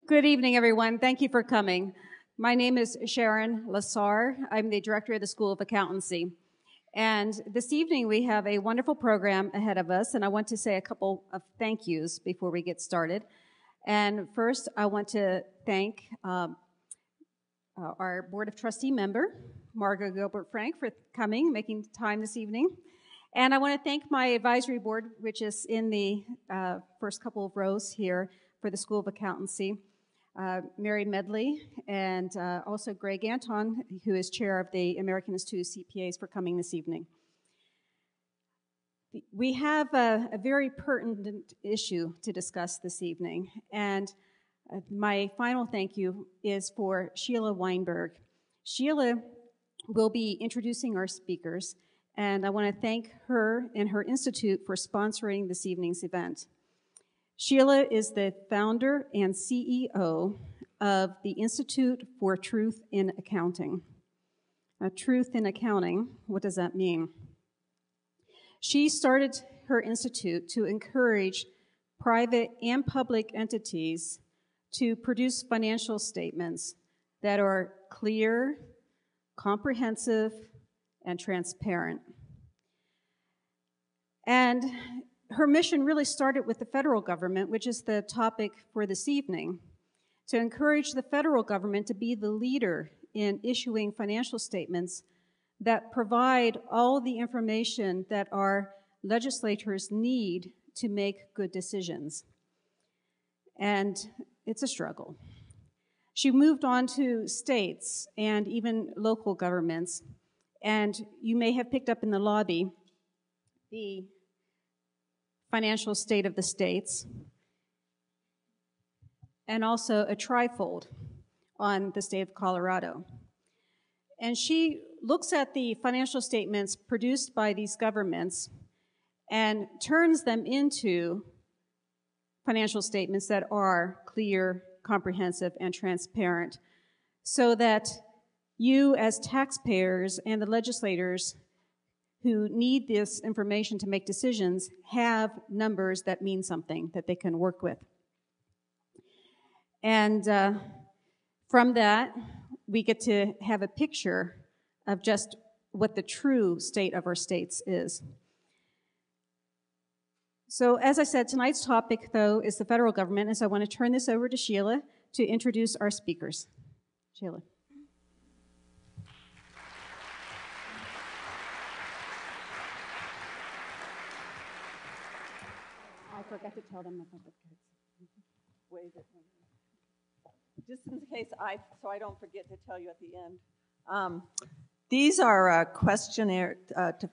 Good evening, everyone. Thank you for coming. My name is Sharon Lassar. I'm the director of the School of Accountancy. And this evening we have a wonderful program ahead of us, and I want to say a couple of thank yous before we get started. And first, I want to thank our Board of Trustee member, Margot Gilbert-Frank, for coming, making time this evening. And I want to thank my advisory board, which is in the first couple of rows here for the School of Accountancy. Mary Medley, and also Greg Anton, who is chair of the American Institute of CPAs, for coming this evening. We have a very pertinent issue to discuss this evening, and my final thank you is for Sheila Weinberg. Sheila will be introducing our speakers, and I want to thank her and her institute for sponsoring this evening's event. Sheila is the founder and CEO of the Institute for Truth in Accounting. Truth in Accounting, what does that mean? She started her institute to encourage private and public entities to produce financial statements that are clear, comprehensive, and transparent. And her mission really started with the federal government, which is the topic for this evening, to encourage the federal government to be the leader in issuing financial statements that provide all the information that our legislators need to make good decisions. And it's a struggle. She moved on to states and even local governments, and you may have picked up in the lobby the financial state of the states, and also a trifold on the state of Colorado. And she looks at the financial statements produced by these governments and turns them into financial statements that are clear, comprehensive, and transparent, so that you as taxpayers and the legislators who need this information to make decisions have numbers that mean something that they can work with. And from that, we get to have a picture of just what the true state of our states is. So as I said, tonight's topic, though, is the federal government, and so I want to turn this over to Sheila to introduce our speakers. Sheila. I forgot to tell them about the kids. Wave it. Just in case so I don't forget to tell you at the end. These are questionnaire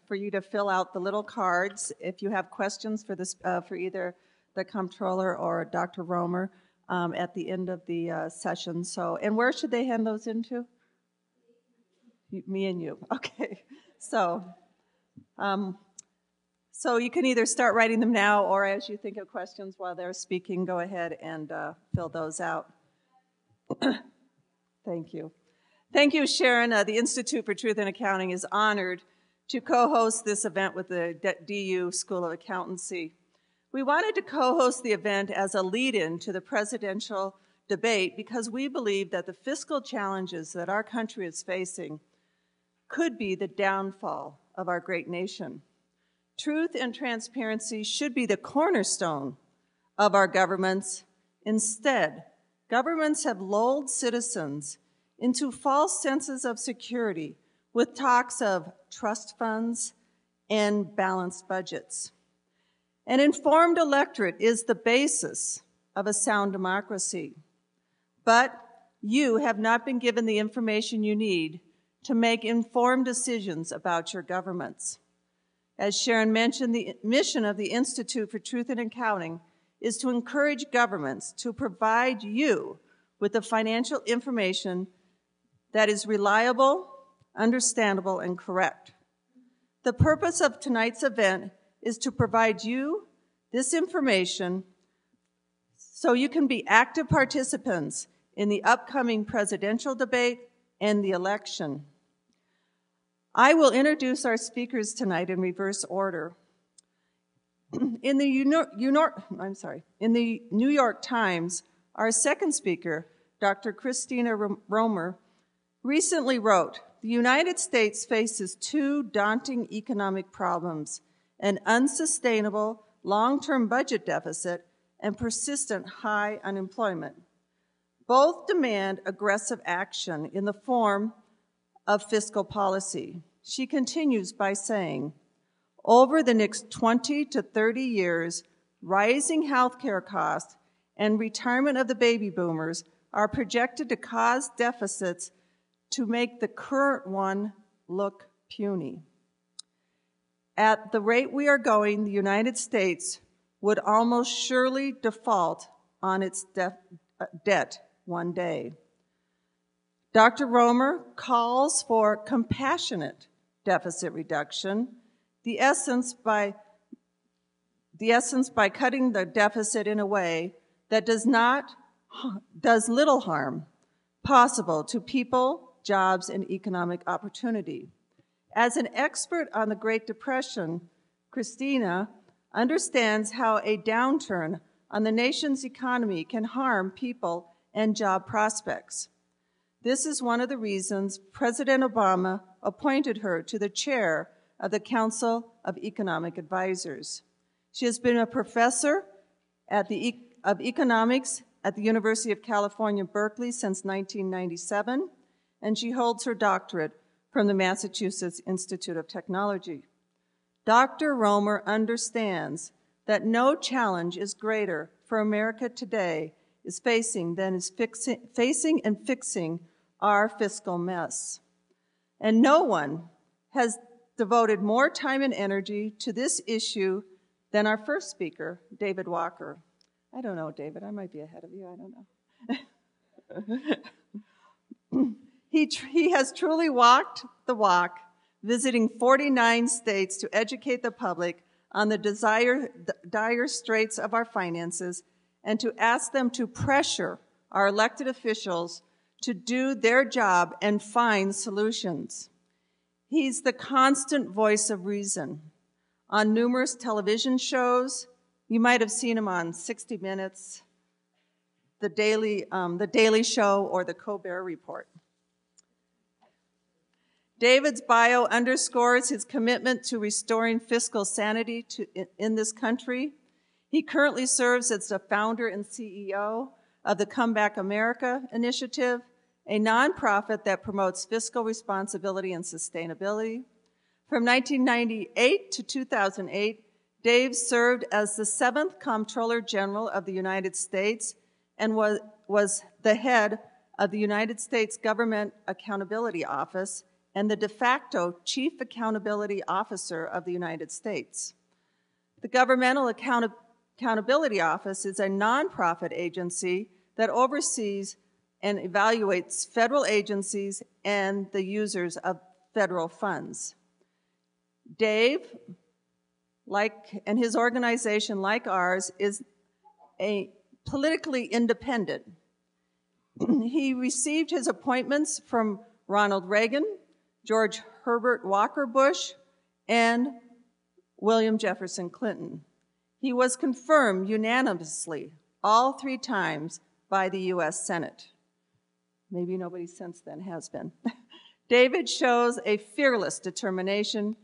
for you to fill out the little cards if you have questions for this for either the comptroller or Dr. Romer at the end of the session. So, and where should they hand those into? Me and you. Okay. So. So you can either start writing them now, or as you think of questions while they're speaking, go ahead and fill those out. Thank you. Thank you, Sharon. The Institute for Truth in Accounting is honored to co-host this event with the DU School of Accountancy. We wanted to co-host the event as a lead-in to the presidential debate because we believe that the fiscal challenges that our country is facing could be the downfall of our great nation. Truth and transparency should be the cornerstone of our governments. Instead, governments have lulled citizens into false senses of security with talks of trust funds and balanced budgets. An informed electorate is the basis of a sound democracy. But you have not been given the information you need to make informed decisions about your governments. As Sharon mentioned, the mission of the Institute for Truth in Accounting is to encourage governments to provide you with the financial information that is reliable, understandable, and correct. The purpose of tonight's event is to provide you this information so you can be active participants in the upcoming presidential debate and the election. I will introduce our speakers tonight in reverse order. In the New York Times, Our second speaker, Dr. Christina Romer, recently wrote, "The United States faces two daunting economic problems: an unsustainable long-term budget deficit and persistent high unemployment. Both demand aggressive action in the form of fiscal policy." She continues by saying, "Over the next 20 to 30 years, rising healthcare costs and retirement of the baby boomers are projected to cause deficits to make the current one look puny. At the rate we are going, the United States would almost surely default on its debt one day." Dr. Romer calls for compassionate deficit reduction, the essence by cutting the deficit in a way that does little harm possible to people, jobs, and economic opportunity. As an expert on the Great Depression, Christina understands how a downturn on the nation's economy can harm people and job prospects. This is one of the reasons President Obama appointed her to the chair of the Council of Economic Advisors. She has been a professor of economics at the University of California, Berkeley since 1997, and she holds her doctorate from the Massachusetts Institute of Technology. Dr. Romer understands that no challenge is greater for America today facing and fixing our fiscal mess. And no one has devoted more time and energy to this issue than our first speaker, David Walker. I don't know, David, I might be ahead of you, I don't know. He has truly walked the walk, visiting 49 states to educate the public on the dire straits of our finances and to ask them to pressure our elected officials to do their job and find solutions. He's the constant voice of reason. On numerous television shows, you might have seen him on 60 Minutes, The Daily Show, or The Colbert Report. David's bio underscores his commitment to restoring fiscal sanity in this country. He currently serves as the founder and CEO of the Comeback America Initiative, a nonprofit that promotes fiscal responsibility and sustainability. From 1998 to 2008, Dave served as the 7th Comptroller General of the United States and was the head of the United States Government Accountability Office and the de facto Chief Accountability Officer of the United States. The Governmental Accountability Office is a nonprofit agency that oversees and evaluates federal agencies and the users of federal funds. Dave, and his organization, like ours, is politically independent. He received his appointments from Ronald Reagan, George Herbert Walker Bush, and William Jefferson Clinton. He was confirmed unanimously all 3 times by the U.S. Senate. Maybe nobody since then has been. David shows a fearless determination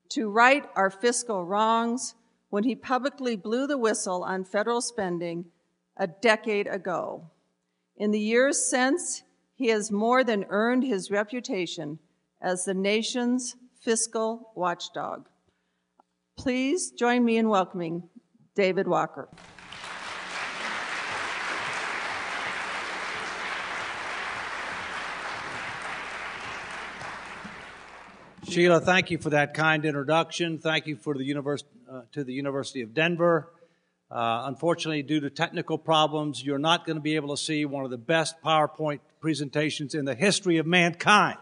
to right our fiscal wrongs when he publicly blew the whistle on federal spending a decade ago. In the years since, he has more than earned his reputation as the nation's fiscal watchdog. Please join me in welcoming David Walker. Sheila, thank you for that kind introduction. Thank you for the to the University of Denver. Unfortunately, due to technical problems, you're not going to be able to see one of the best PowerPoint presentations in the history of mankind.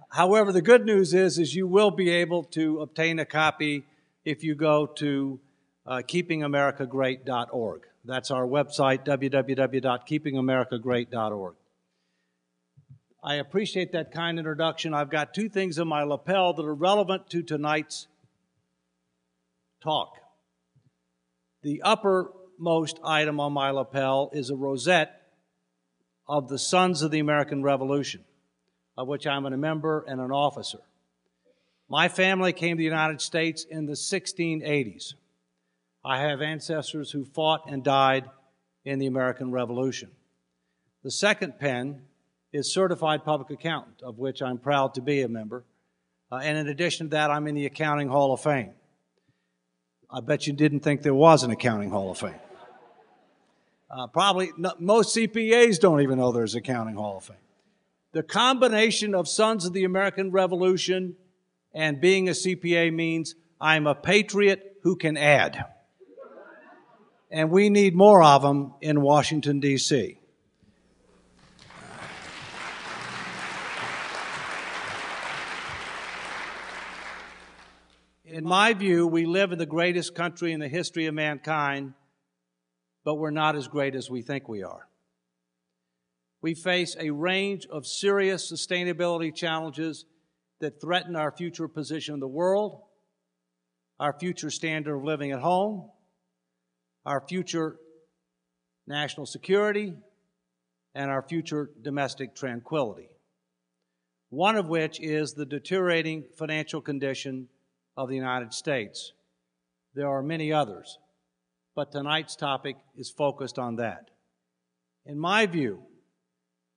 However, the good news is you will be able to obtain a copy if you go to keepingamericagreat.org. That's our website, www.keepingamericagreat.org. I appreciate that kind introduction. I've got 2 things in my lapel that are relevant to tonight's talk. The upper topmost item on my lapel is a rosette of the Sons of the American Revolution, of which I'm a member and an officer. My family came to the United States in the 1680s. I have ancestors who fought and died in the American Revolution. The second pen is Certified Public Accountant, of which I'm proud to be a member. And in addition to that, I'm in the Accounting Hall of Fame. I bet you didn't think there was an Accounting Hall of Fame. Most CPAs don't even know there's an Accounting Hall of Fame. The combination of Sons of the American Revolution and being a CPA means I'm a patriot who can add. And we need more of them in Washington, D.C. In my view, we live in the greatest country in the history of mankind, but we're not as great as we think we are. We face a range of serious sustainability challenges that threaten our future position in the world, our future standard of living at home, our future national security, and our future domestic tranquility. One of which is the deteriorating financial condition of the United States. There are many others, but tonight's topic is focused on that. In my view,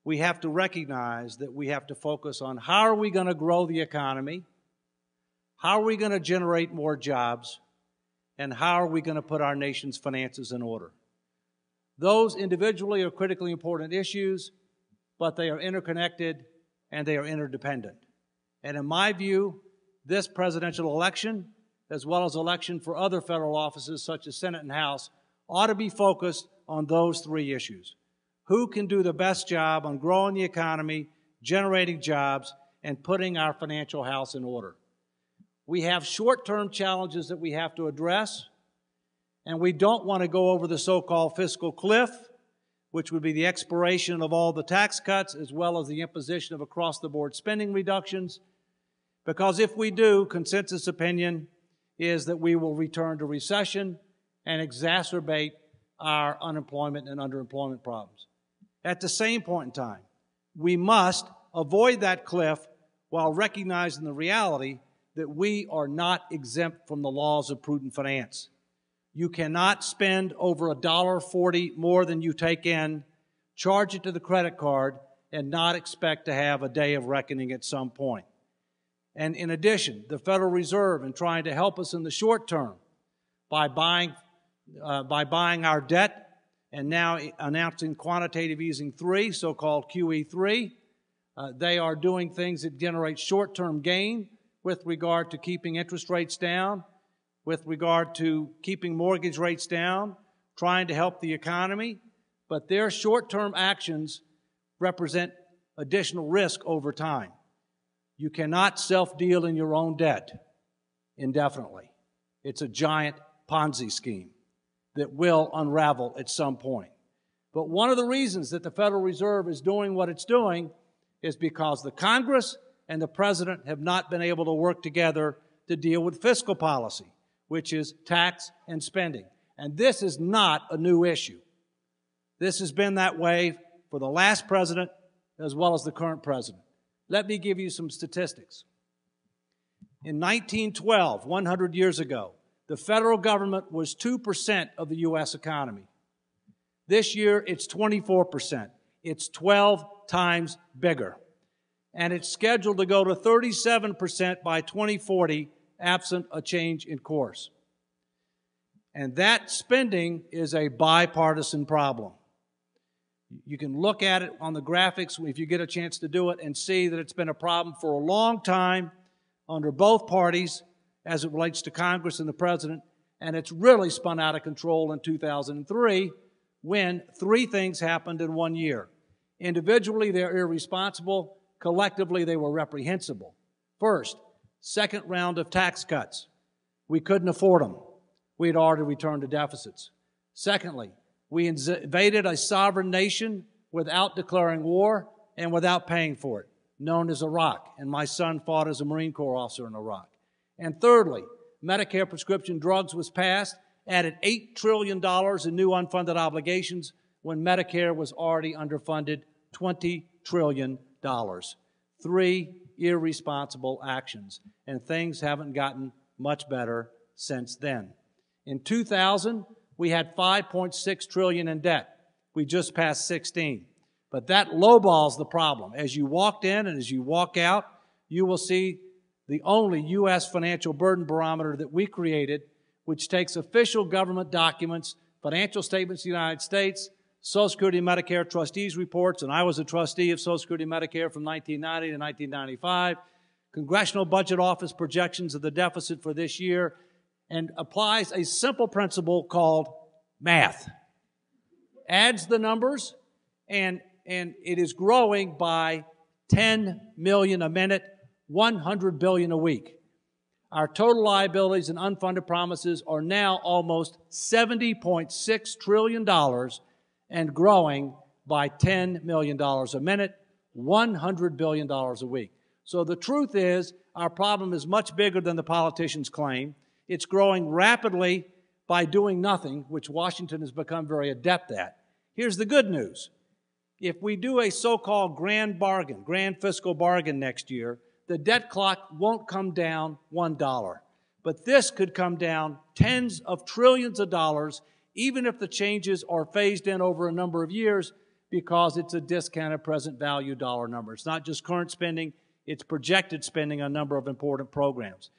we have to recognize that we have to focus on how are we going to grow the economy, how are we going to generate more jobs, and how are we going to put our nation's finances in order. Those individually are critically important issues, but they are interconnected and they are interdependent. And in my view, this presidential election, as well as election for other federal offices such as Senate and House, ought to be focused on those three issues. Who can do the best job on growing the economy, generating jobs, and putting our financial house in order? We have short-term challenges that we have to address, and we don't want to go over the so-called fiscal cliff, which would be the expiration of all the tax cuts as well as the imposition of across-the-board spending reductions, because if we do, consensus opinion is that we will return to recession and exacerbate our unemployment and underemployment problems. At the same point in time, we must avoid that cliff while recognizing the reality that we are not exempt from the laws of prudent finance. You cannot spend over $1.40 more than you take in, charge it to the credit card, and not expect to have a day of reckoning at some point. And in addition, the Federal Reserve, in trying to help us in the short term by buying our debt and now announcing quantitative easing 3, so-called QE3, they are doing things that generate short-term gain with regard to keeping interest rates down, with regard to keeping mortgage rates down, trying to help the economy, but their short-term actions represent additional risk over time. You cannot self-deal in your own debt indefinitely. It's a giant Ponzi scheme that will unravel at some point. But one of the reasons that the Federal Reserve is doing what it's doing is because the Congress and the President have not been able to work together to deal with fiscal policy, which is tax and spending. And this is not a new issue. This has been that way for the last president as well as the current president. Let me give you some statistics. In 1912, 100 years ago, the federal government was 2% of the U.S. economy. This year, it's 24%. It's 12 times bigger. And it's scheduled to go to 37% by 2040, absent a change in course. And that spending is a bipartisan problem. You can look at it on the graphics if you get a chance to do it and see that it's been a problem for a long time under both parties as it relates to Congress and the President, and it's really spun out of control in 2003 when three things happened in 1 year. Individually, they're irresponsible. Collectively, they were reprehensible. First, second round of tax cuts. We couldn't afford them. We had already returned to deficits. Secondly, we invaded a sovereign nation without declaring war and without paying for it, known as Iraq, and my son fought as a Marine Corps officer in Iraq. And thirdly, Medicare prescription drugs was passed, added $8 trillion in new unfunded obligations when Medicare was already underfunded $20 trillion. 3 irresponsible actions, and things haven't gotten much better since then. In 2000, we had $5.6 trillion in debt. We just passed 16. But that lowballs the problem. As you walked in and as you walk out, you will see the only U.S. financial burden barometer that we created, which takes official government documents, financial statements of the United States, Social Security and Medicare trustees reports, and I was a trustee of Social Security and Medicare from 1990 to 1995, Congressional Budget Office projections of the deficit for this year, and applies a simple principle called math. Adds the numbers, and it is growing by 10 million a minute, 100 billion a week. Our total liabilities and unfunded promises are now almost $70.6 trillion and growing by $10 million a minute, $100 billion a week. So the truth is, our problem is much bigger than the politicians claim. It's growing rapidly by doing nothing, which Washington has become very adept at. Here's the good news. If we do a so-called grand fiscal bargain next year, the debt clock won't come down $1. But this could come down tens of trillions of dollars, even if the changes are phased in over a number of years, because it's a discounted present value dollar number. It's not just current spending, it's projected spending on a number of important programs.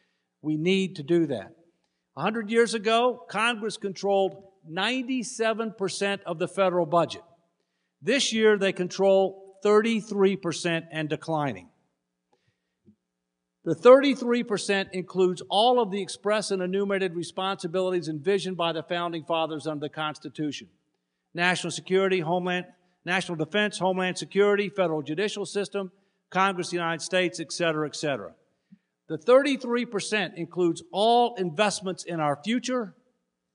We need to do that. 100 years ago, Congress controlled 97% of the federal budget. This year, they control 33% and declining. The 33% includes all of the express and enumerated responsibilities envisioned by the Founding Fathers under the Constitution. National security, national defense, homeland security, federal judicial system, Congress of the United States, et cetera, et cetera. The 33% includes all investments in our future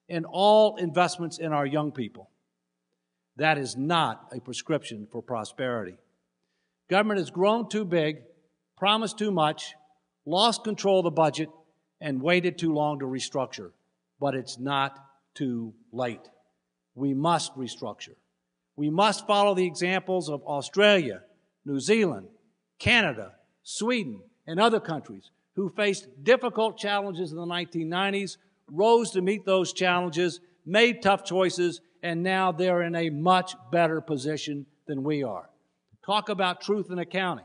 and all investments in our young people. That is not a prescription for prosperity. Government has grown too big, promised too much, lost control of the budget, and waited too long to restructure. But it's not too late. We must restructure. We must follow the examples of Australia, New Zealand, Canada, Sweden, and other countries who faced difficult challenges in the 1990s, rose to meet those challenges, made tough choices, and now they're in a much better position than we are. Talk about truth in accounting.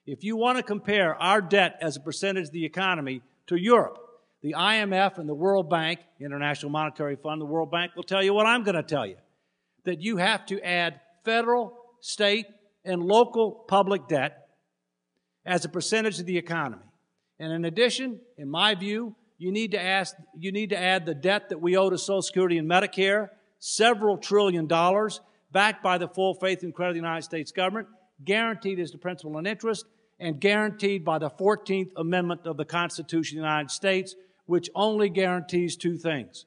If you want to compare our debt as a percentage of the economy to Europe, the IMF and the World Bank, International Monetary Fund, the World Bank will tell you what I'm going to tell you, that you have to add federal, state, and local public debt as a percentage of the economy. And in addition, in my view, you need to add the debt that we owe to Social Security and Medicare, several trillion dollars, backed by the full faith and credit of the United States government, guaranteed as the principal and interest, and guaranteed by the 14th Amendment of the Constitution of the United States, which only guarantees two things: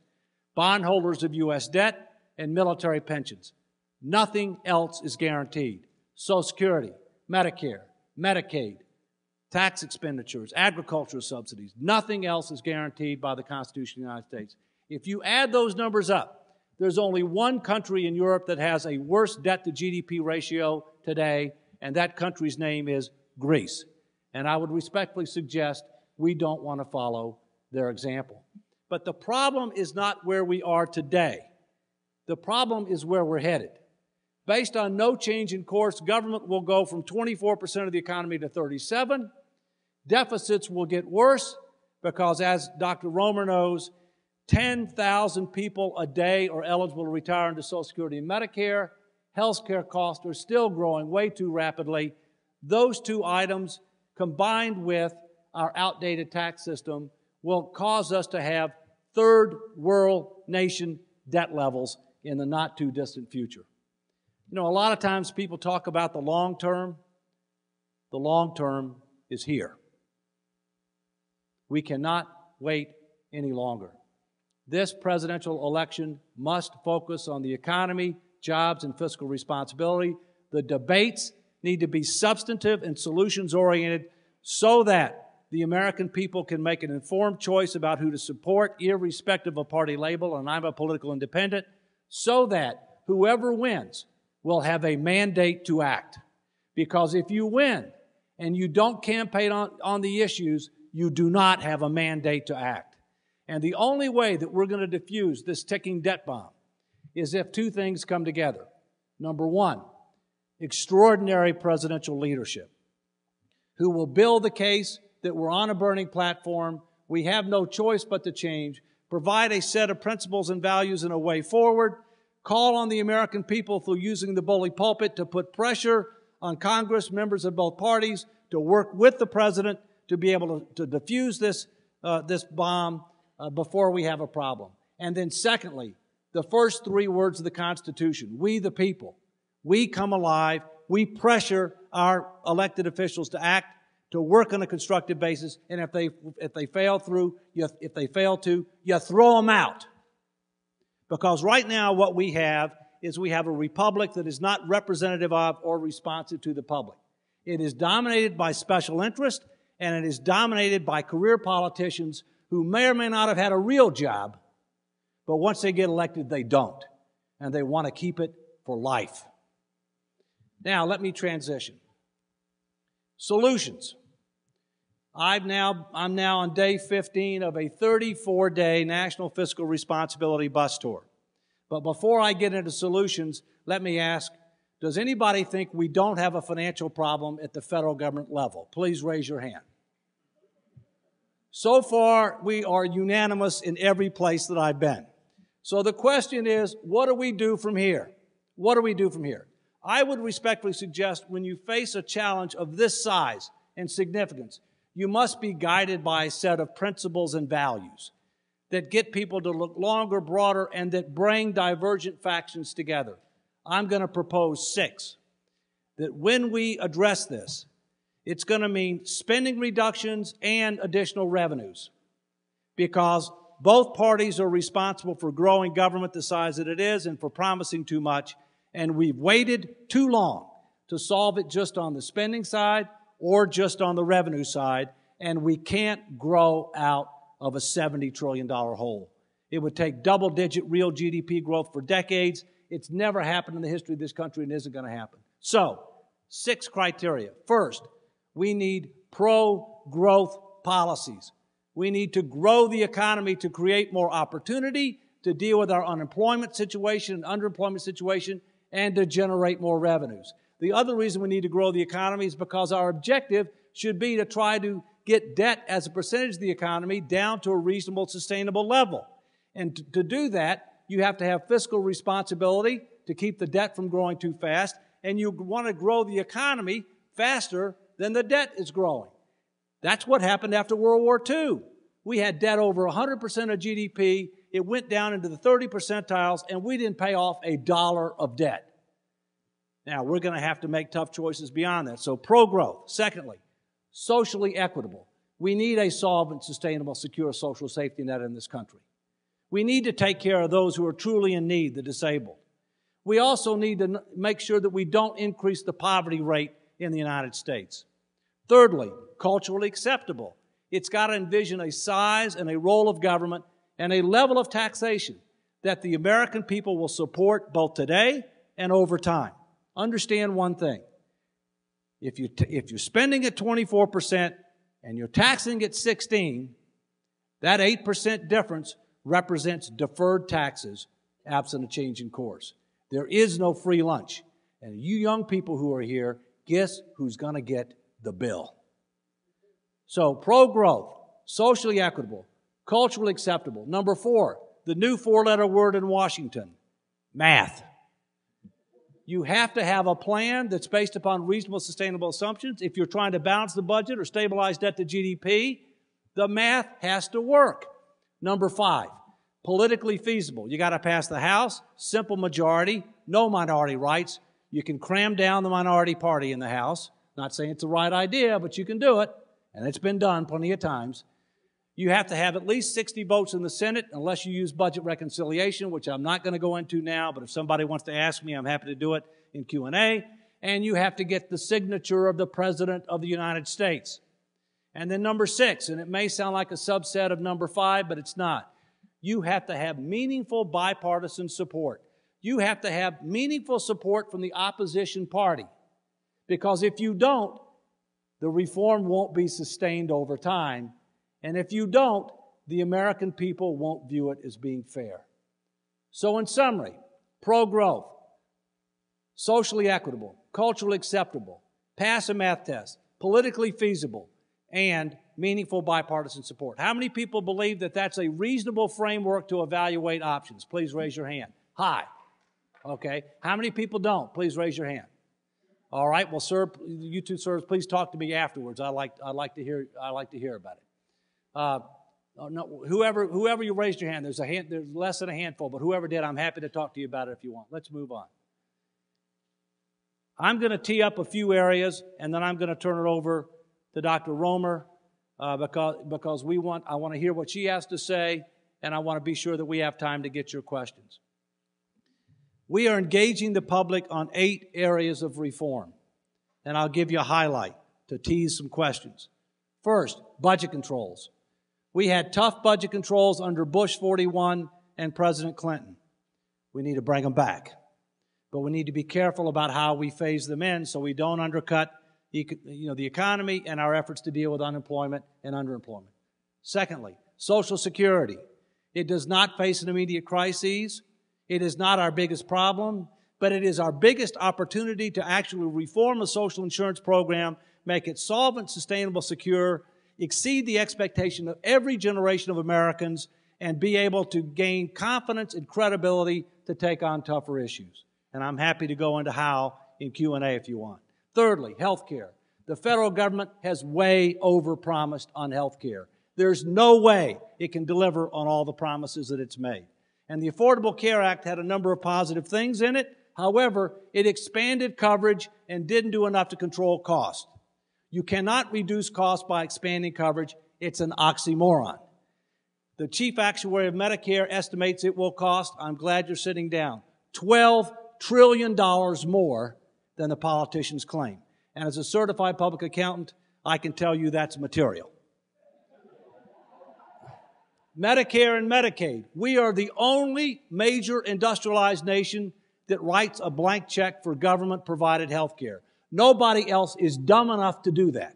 bondholders of U.S. debt and military pensions. Nothing else is guaranteed. Social Security, Medicare, Medicaid, tax expenditures, agricultural subsidies, nothing else is guaranteed by the Constitution of the United States. If you add those numbers up, there's only one country in Europe that has a worse debt-to-GDP ratio today, and that country's name is Greece. And I would respectfully suggest we don't want to follow their example. But the problem is not where we are today. The problem is where we're headed. Based on no change in course, government will go from 24% of the economy to 37%. Deficits will get worse because, as Dr. Romer knows, 10,000 people a day are eligible to retire into Social Security and Medicare. Health care costs are still growing way too rapidly. Those two items, combined with our outdated tax system, will cause us to have third world nation debt levels in the not too distant future. You know, a lot of times people talk about the long term. The long term is here. We cannot wait any longer. This presidential election must focus on the economy, jobs, and fiscal responsibility. The debates need to be substantive and solutions-oriented so that the American people can make an informed choice about who to support, irrespective of party label, and I'm a political independent, so that whoever wins will have a mandate to act. Because if you win and you don't campaign on the issues, you do not have a mandate to act. And the only way that we're going to defuse this ticking debt bomb is if two things come together. Number one, extraordinary presidential leadership who will build the case that we're on a burning platform, we have no choice but to change, provide a set of principles and values and a way forward, call on the American people through using the bully pulpit to put pressure on Congress, members of both parties, to work with the president to be able to defuse this bomb before we have a problem. And then secondly, the first three words of the Constitution, we the people, we come alive, we pressure our elected officials to act, to work on a constructive basis, and if they fail to, you throw them out. Because right now what we have is we have a republic that is not representative of or responsive to the public. It is dominated by special interest, and it is dominated by career politicians who may or may not have had a real job, but once they get elected, they don't. And they want to keep it for life. Now, let me transition. Solutions. I'm now on day 15 of a 34-day National Fiscal Responsibility bus tour. But before I get into solutions, let me ask, does anybody think we don't have a financial problem at the federal government level? Please raise your hand. So far, we are unanimous in every place that I've been. So the question is, what do we do from here? What do we do from here? I would respectfully suggest when you face a challenge of this size and significance, you must be guided by a set of principles and values that get people to look longer, broader, and that bring divergent factions together. I'm going to propose 6. That when we address this, it's going to mean spending reductions and additional revenues, because both parties are responsible for growing government the size that it is and for promising too much, and we've waited too long to solve it just on the spending side or just on the revenue side, and we can't grow out of a $70 trillion hole. It would take double-digit real GDP growth for decades. It's never happened in the history of this country and isn't going to happen. So, 6 criteria. First, we need pro-growth policies. We need to grow the economy to create more opportunity, to deal with our unemployment situation and underemployment situation, and to generate more revenues. The other reason we need to grow the economy is because our objective should be to try to get debt as a percentage of the economy down to a reasonable, sustainable level. And to do that, you have to have fiscal responsibility to keep the debt from growing too fast, and you want to grow the economy faster than the debt is growing. That's what happened after World War II. We had debt over 100% of GDP. It went down into the 30 percentiles, and we didn't pay off a dollar of debt. Now, we're going to have to make tough choices beyond that. So, pro-growth. Secondly, socially equitable. We need a solvent, sustainable, secure social safety net in this country. We need to take care of those who are truly in need, the disabled. We also need to make sure that we don't increase the poverty rate in the United States. Thirdly, culturally acceptable. It's got to envision a size and a role of government and a level of taxation that the American people will support both today and over time. Understand one thing. If you're spending at 24% and you're taxing at 16%, that 8% difference represents deferred taxes absent a change in course. There is no free lunch. And you young people who are here, guess who's going to get the bill? So, pro-growth, socially equitable, culturally acceptable. Number 4, the new 4-letter word in Washington, math. You have to have a plan that's based upon reasonable, sustainable assumptions. If you're trying to balance the budget or stabilize debt to GDP, the math has to work. Number 5, politically feasible. You got to pass the House, simple majority, no minority rights. You can cram down the minority party in the House. Not saying it's the right idea, but you can do it, and it's been done plenty of times. You have to have at least 60 votes in the Senate unless you use budget reconciliation, which I'm not going to go into now, but if somebody wants to ask me, I'm happy to do it in Q&A. And you have to get the signature of the President of the United States. And then number 6, and it may sound like a subset of number 5, but it's not. You have to have meaningful bipartisan support. You have to have meaningful support from the opposition party. Because if you don't, the reform won't be sustained over time. And if you don't, the American people won't view it as being fair. So in summary, pro-growth, socially equitable, culturally acceptable, pass a math test, politically feasible, and meaningful bipartisan support. How many people believe that that's a reasonable framework to evaluate options? Please raise your hand. High. Okay. How many people don't? Please raise your hand. All right. Well, sir, you two sirs, please talk to me afterwards. I'd like to hear about it. No, whoever you raised your hand, there's less than a handful, but whoever did, I'm happy to talk to you about it if you want. Let's move on. I'm going to tee up a few areas, and then I'm going to turn it over to Dr. Romer because I want to hear what she has to say, and I want to be sure that we have time to get your questions. We are engaging the public on 8 areas of reform, and I'll give you a highlight to tease some questions. First, budget controls. We had tough budget controls under Bush 41 and President Clinton. We need to bring them back. But we need to be careful about how we phase them in so we don't undercut the economy and our efforts to deal with unemployment and underemployment. Secondly, Social Security. It does not face an immediate crisis. It is not our biggest problem, but it is our biggest opportunity to actually reform a social insurance program, make it solvent, sustainable, secure, exceed the expectation of every generation of Americans, and be able to gain confidence and credibility to take on tougher issues. And I'm happy to go into how in Q&A if you want. Thirdly, health care. The federal government has way overpromised on health care. There's no way it can deliver on all the promises that it's made. And the Affordable Care Act had a number of positive things in it. However, it expanded coverage and didn't do enough to control cost. You cannot reduce cost by expanding coverage. It's an oxymoron. The chief actuary of Medicare estimates it will cost, I'm glad you're sitting down, $12 trillion more than the politicians claim. And as a certified public accountant, I can tell you that's material. Medicare and Medicaid. We are the only major industrialized nation that writes a blank check for government-provided health care. Nobody else is dumb enough to do that.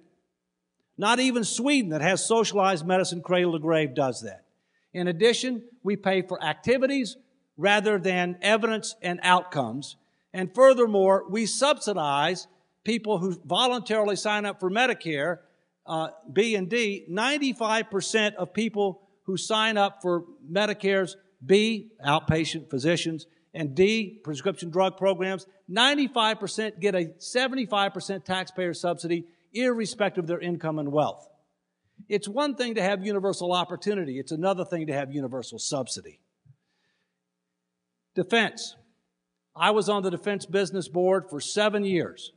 Not even Sweden, that has socialized medicine cradle to grave, does that. In addition, we pay for activities rather than evidence and outcomes. And furthermore, we subsidize people who voluntarily sign up for Medicare, B and D. 95% of people who sign up for Medicare's B, outpatient physicians, and D, prescription drug programs, 95% get a 75% taxpayer subsidy, irrespective of their income and wealth. It's one thing to have universal opportunity. It's another thing to have universal subsidy. Defense. I was on the Defense Business Board for 7 years.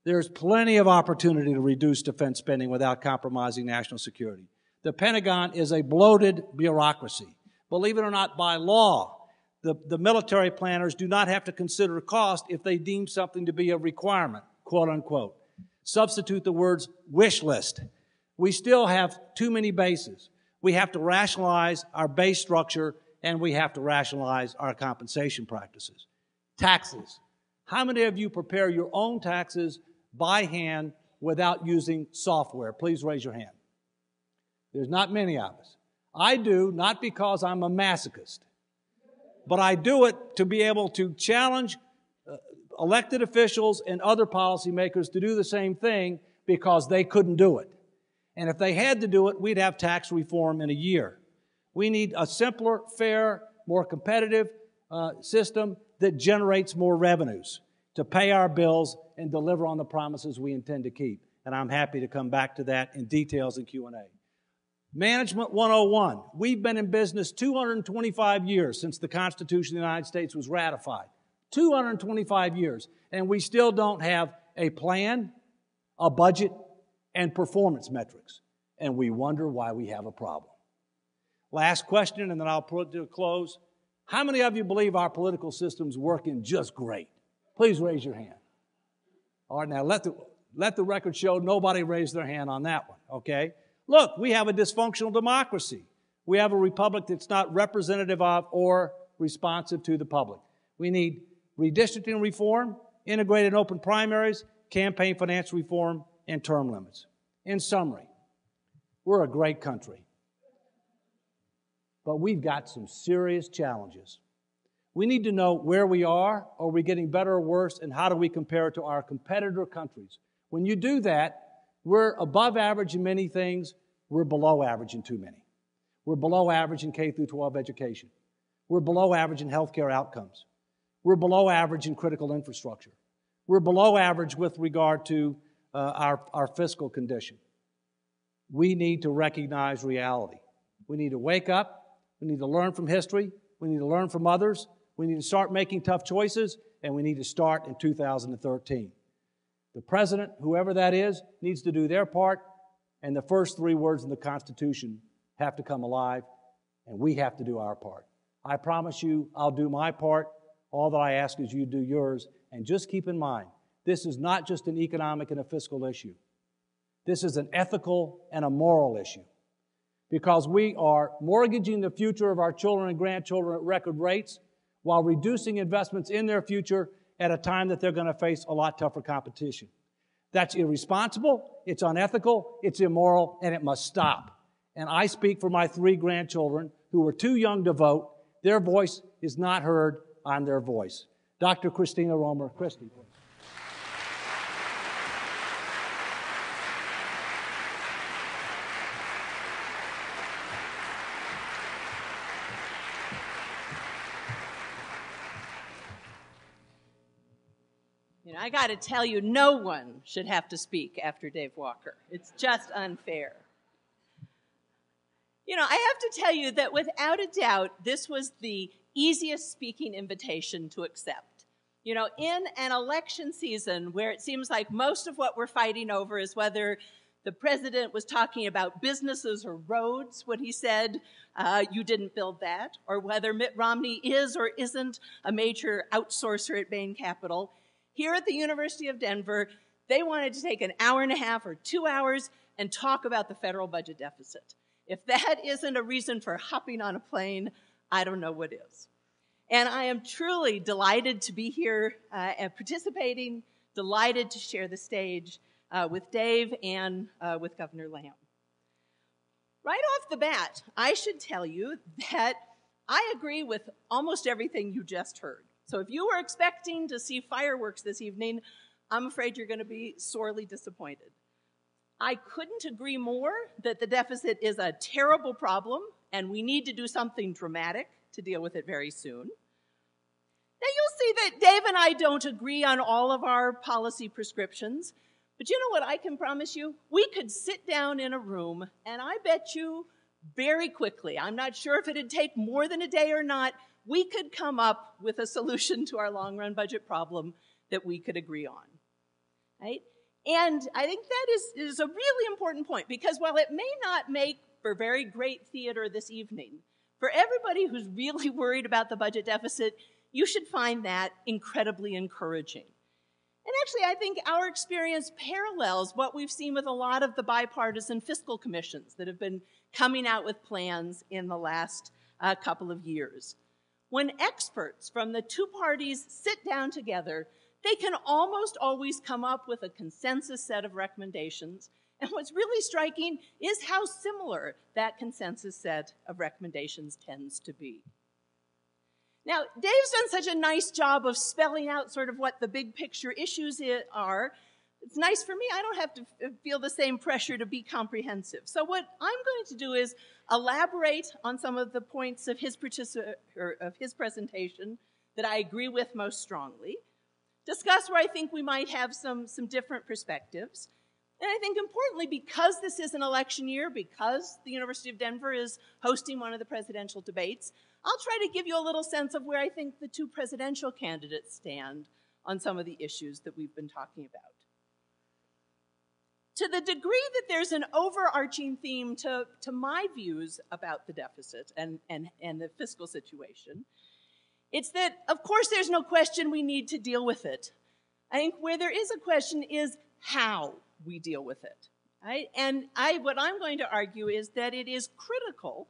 There's plenty of opportunity to reduce defense spending without compromising national security. The Pentagon is a bloated bureaucracy. Believe it or not, by law, the military planners do not have to consider cost if they deem something to be a requirement, quote unquote. Substitute the words wish list. We still have too many bases. We have to rationalize our base structure, and we have to rationalize our compensation practices. Taxes. How many of you prepare your own taxes by hand without using software? Please raise your hand. There's not many of us. I do, not because I'm a masochist, but I do it to be able to challenge elected officials and other policymakers to do the same thing because they couldn't do it. And if they had to do it, we'd have tax reform in a year. We need a simpler, fair, more competitive system that generates more revenues to pay our bills and deliver on the promises we intend to keep. And I'm happy to come back to that in details in Q&A. Management 101. We've been in business 225 years since the Constitution of the United States was ratified. 225 years. And we still don't have a plan, a budget, and performance metrics. And we wonder why we have a problem. Last question, and then I'll put it to a close. How many of you believe our political system's working just great? Please raise your hand. All right, now let the record show nobody raised their hand on that one. okay? Look, we have a dysfunctional democracy. We have a republic that's not representative of or responsive to the public. We need redistricting reform, integrated and open primaries, campaign finance reform, and term limits. In summary, we're a great country, but we've got some serious challenges. We need to know where we are we getting better or worse, and how do we compare to our competitor countries. When you do that, we're above average in many things, we're below average in too many. We're below average in K through 12 education. We're below average in healthcare outcomes. We're below average in critical infrastructure. We're below average with regard to our fiscal condition. We need to recognize reality. We need to wake up. We need to learn from history. We need to learn from others. We need to start making tough choices, and we need to start in 2013. The president, whoever that is, needs to do their part, and the first 3 words in the Constitution have to come alive, and we have to do our part. I promise you, I'll do my part. All that I ask is you do yours, and just keep in mind, this is not just an economic and a fiscal issue. This is an ethical and a moral issue, because we are mortgaging the future of our children and grandchildren at record rates while reducing investments in their future at a time that they're going to face a lot tougher competition. That's irresponsible, it's unethical, it's immoral, and it must stop. And I speak for my 3 grandchildren who were too young to vote. Their voice is not heard. I'm their voice. Dr. Christina Romer. Christy, please. I got to tell you, no one should have to speak after Dave Walker. It's just unfair. I have to tell you that without a doubt, this was the easiest speaking invitation to accept. In an election season where it seems like most of what we're fighting over is whether the president was talking about businesses or roads when he said, you didn't build that, or whether Mitt Romney is or isn't a major outsourcer at Bain Capital, here at the University of Denver, they wanted to take an hour and a half or 2 hours and talk about the federal budget deficit. If that isn't a reason for hopping on a plane, I don't know what is. And I am truly delighted to be here and participating, delighted to share the stage with Dave and with Governor Lamb. Right off the bat, I should tell you that I agree with almost everything you just heard. So if you were expecting to see fireworks this evening, I'm afraid you're going to be sorely disappointed. I couldn't agree more that the deficit is a terrible problem, and we need to do something dramatic to deal with it very soon. Now, you'll see that Dave and I don't agree on all of our policy prescriptions, but you know what I can promise you? We could sit down in a room, and I bet you very quickly, I'm not sure if it'd take more than a day or not, we could come up with a solution to our long-run budget problem that we could agree on, right? And I think that is a really important point, because while it may not make for very great theater this evening, for everybody who's really worried about the budget deficit, you should find that incredibly encouraging. And actually, I think our experience parallels what we've seen with a lot of the bipartisan fiscal commissions that have been coming out with plans in the last couple of years. When experts from the 2 parties sit down together, they can almost always come up with a consensus set of recommendations. And what's really striking is how similar that consensus set of recommendations tends to be. Now, Dave's done such a nice job of spelling out sort of what the big picture issues are. It's nice for me. I don't have to feel the same pressure to be comprehensive. So what I'm going to do is elaborate on some of the points of his presentation that I agree with most strongly, discuss where I think we might have some different perspectives, and I think importantly, because this is an election year, because the University of Denver is hosting one of the presidential debates, I'll try to give you a little sense of where I think the 2 presidential candidates stand on some of the issues that we've been talking about. To the degree that there's an overarching theme to my views about the deficit and the fiscal situation, it's that, of course, there's no question we need to deal with it. I think where there is a question is how we deal with it. right? And what I'm going to argue is that it is critical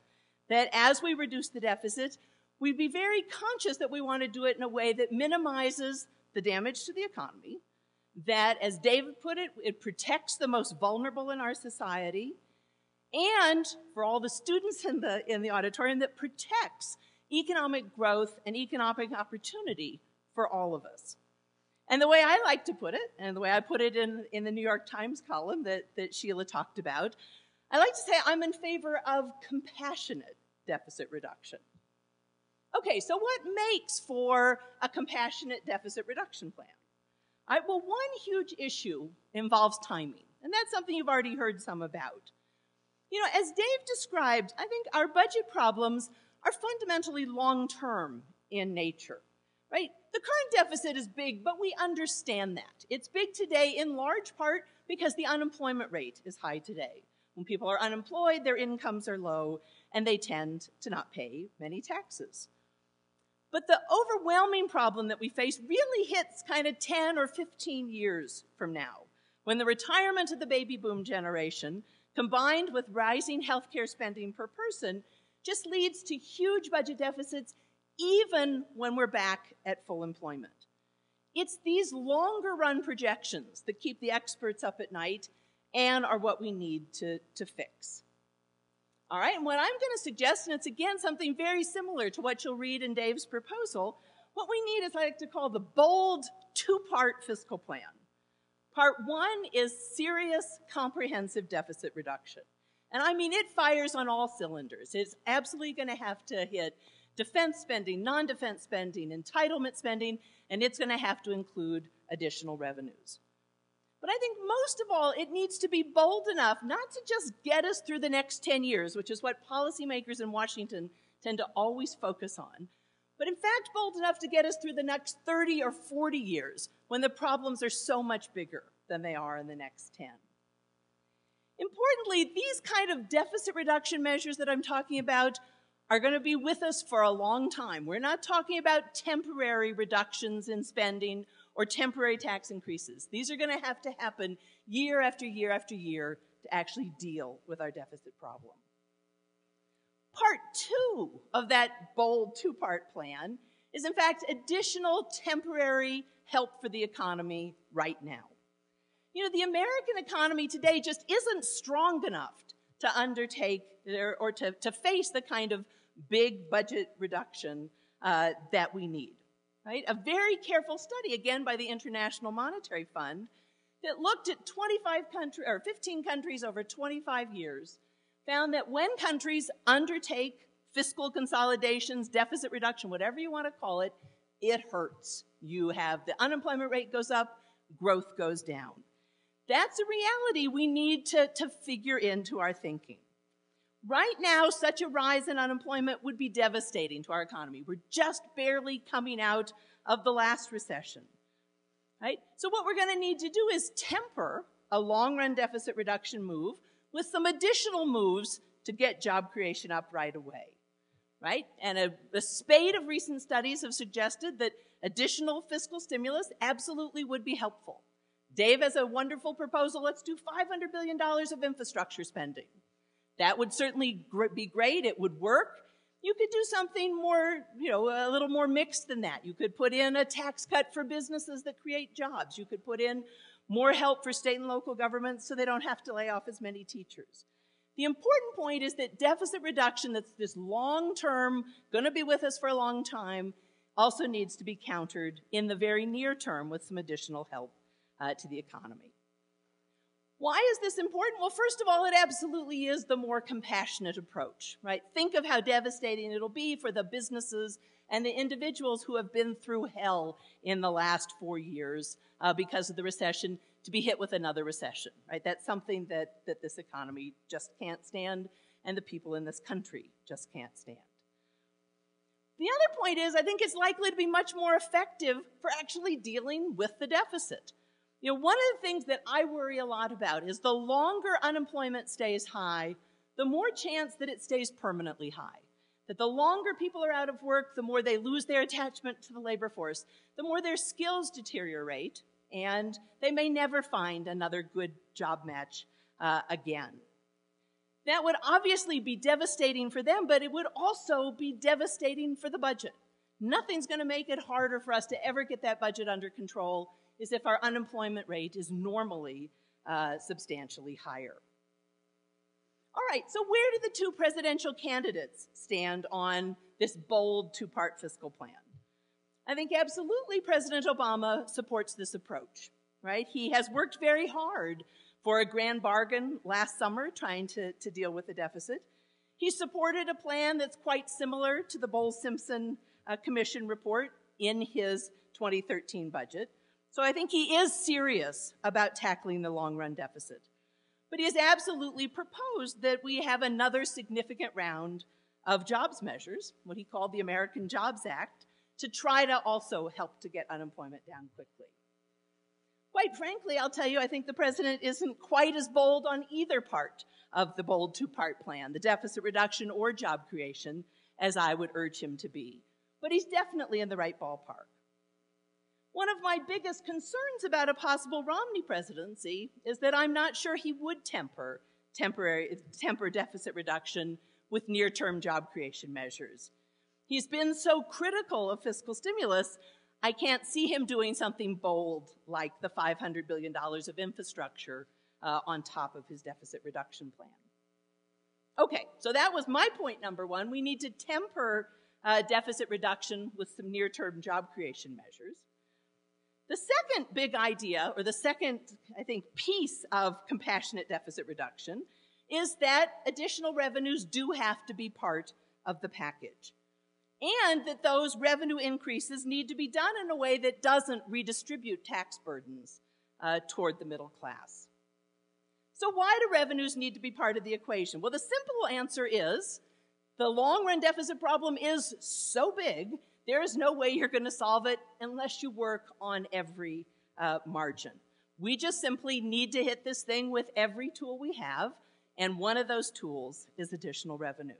that as we reduce the deficit, we be very conscious that we want to do it in a way that minimizes the damage to the economy, that, as David put it, it protects the most vulnerable in our society, and for all the students in the auditorium, that protects economic growth and economic opportunity for all of us. And the way I like to put it, and the way I put it in the New York Times column that Sheila talked about, I like to say I'm in favor of compassionate deficit reduction. Okay, so what makes for a compassionate deficit reduction plan? All right, well, one huge issue involves timing, and that's something you've already heard some about. You know, as Dave described, I think our budget problems are fundamentally long-term in nature, right? The current deficit is big, but we understand that. It's big today in large part because the unemployment rate is high today. When people are unemployed, their incomes are low, and they tend to not pay many taxes. But the overwhelming problem that we face really hits kind of 10 or 15 years from now, when the retirement of the baby boom generation, combined with rising healthcare spending per person, just leads to huge budget deficits even when we're back at full employment. It's these longer run projections that keep the experts up at night and are what we need to fix. All right, and what I'm going to suggest, and it's again something very similar to what you'll read in Dave's proposal, what we need is what I like to call the bold two-part fiscal plan. Part one is serious, comprehensive deficit reduction. And I mean, it fires on all cylinders. It's absolutely going to have to hit defense spending, non-defense spending, entitlement spending, and it's going to have to include additional revenues. But I think most of all, it needs to be bold enough not to just get us through the next 10 years, which is what policymakers in Washington tend to always focus on, but in fact bold enough to get us through the next 30 or 40 years when the problems are so much bigger than they are in the next 10. Importantly, these kind of deficit reduction measures that I'm talking about are going to be with us for a long time. We're not talking about temporary reductions in spending or temporary tax increases. These are going to have to happen year after year after year to actually deal with our deficit problem. Part two of that bold two-part plan is, in fact, additional temporary help for the economy right now. You know, the American economy today just isn't strong enough to undertake or to face the kind of big budget reduction that we need. Right? A very careful study, again, by the International Monetary Fund, that looked at 15 countries over 25 years, found that when countries undertake fiscal consolidations, deficit reduction, whatever you want to call it, it hurts. You have the unemployment rate goes up, growth goes down. That's a reality we need to figure into our thinking. Right now, such a rise in unemployment would be devastating to our economy. We're just barely coming out of the last recession, right? So what we're going to need to do is temper a long-run deficit reduction move with some additional moves to get job creation up right away, right? And a spate of recent studies have suggested that additional fiscal stimulus absolutely would be helpful. Dave has a wonderful proposal. Let's do $500 billion of infrastructure spending. That would certainly be great. It would work. You could do something more, a little more mixed than that. You could put in a tax cut for businesses that create jobs. You could put in more help for state and local governments so they don't have to lay off as many teachers. The important point is that deficit reduction that's this long-term, going to be with us for a long time, also needs to be countered in the very near term with some additional help to the economy. Why is this important? Well, first of all, it absolutely is the more compassionate approach, right? Think of how devastating it'll be for the businesses and the individuals who have been through hell in the last 4 years because of the recession to be hit with another recession, right? That's something that this economy just can't stand and the people in this country just can't stand. The other point is, I think it's likely to be much more effective for actually dealing with the deficit. One of the things that I worry a lot about is the longer unemployment stays high, the more chance that it stays permanently high. That the longer people are out of work, the more they lose their attachment to the labor force, the more their skills deteriorate, and they may never find another good job match again. That would obviously be devastating for them, but it would also be devastating for the budget. Nothing's going to make it harder for us to ever get that budget under control is if our unemployment rate is normally substantially higher. All right, so where do the two presidential candidates stand on this bold two-part fiscal plan? I think absolutely President Obama supports this approach, right? He has worked very hard for a grand bargain last summer trying to deal with the deficit. He supported a plan that's quite similar to the Bowles-Simpson Commission report in his 2013 budget. So I think he is serious about tackling the long-run deficit. But he has absolutely proposed that we have another significant round of jobs measures, what he called the American Jobs Act, to try to also help to get unemployment down quickly. Quite frankly, I'll tell you, I think the president isn't quite as bold on either part of the bold two-part plan, the deficit reduction or job creation, as I would urge him to be. But he's definitely in the right ballpark. One of my biggest concerns about a possible Romney presidency is that I'm not sure he would temper deficit reduction with near-term job creation measures. He's been so critical of fiscal stimulus, I can't see him doing something bold like the $500 billion of infrastructure on top of his deficit reduction plan. Okay, so that was my point number one. We need to temper deficit reduction with some near-term job creation measures. The second big idea, or the second, I think, piece of compassionate deficit reduction is that additional revenues do have to be part of the package, and that those revenue increases need to be done in a way that doesn't redistribute tax burdens toward the middle class. So why do revenues need to be part of the equation? Well, the simple answer is the long-run deficit problem is so big, there is no way you're going to solve it unless you work on every margin. We just simply need to hit this thing with every tool we have, and one of those tools is additional revenue.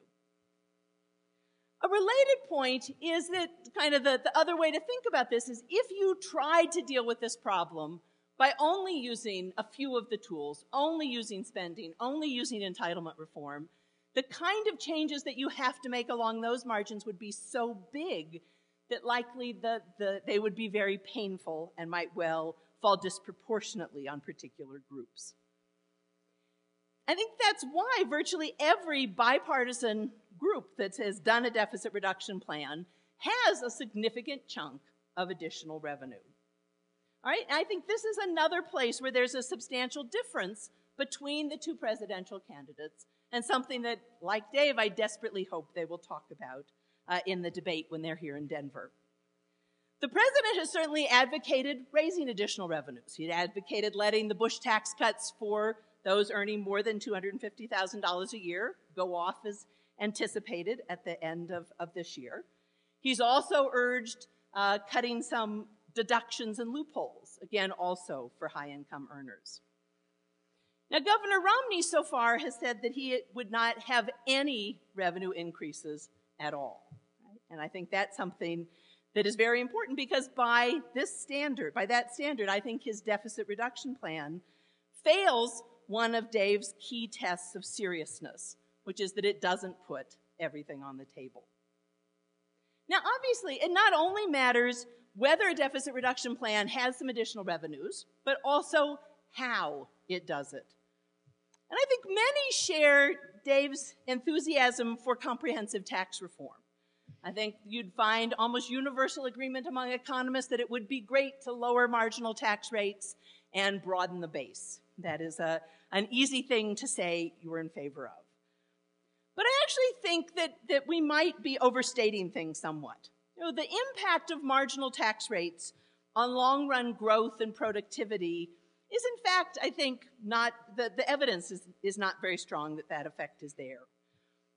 A related point is that kind of the other way to think about this is if you tried to deal with this problem by only using a few of the tools, only using spending, only using entitlement reform, the kind of changes that you have to make along those margins would be so big that likely they would be very painful and might well fall disproportionately on particular groups. I think that's why virtually every bipartisan group that has done a deficit reduction plan has a significant chunk of additional revenue. All right, and I think this is another place where there's a substantial difference between the two presidential candidates and something that, like Dave, I desperately hope they will talk about in the debate when they're here in Denver. The president has certainly advocated raising additional revenues. He advocated letting the Bush tax cuts for those earning more than $250,000 a year go off as anticipated at the end of this year. He's also urged cutting some deductions and loopholes, again, also for high-income earners. Now, Governor Romney so far has said that he would not have any revenue increases at all. Right? And I think that's something that is very important because by that standard, I think his deficit reduction plan fails one of Dave's key tests of seriousness, which is that it doesn't put everything on the table. Now, obviously, it not only matters whether a deficit reduction plan has some additional revenues, but also how it does it. And I think many share Dave's enthusiasm for comprehensive tax reform. I think you'd find almost universal agreement among economists that it would be great to lower marginal tax rates and broaden the base. That is an easy thing to say you were in favor of. But I actually think that we might be overstating things somewhat. You know, the impact of marginal tax rates on long-run growth and productivity is, in fact, I think, not, the evidence is not very strong that that effect is there.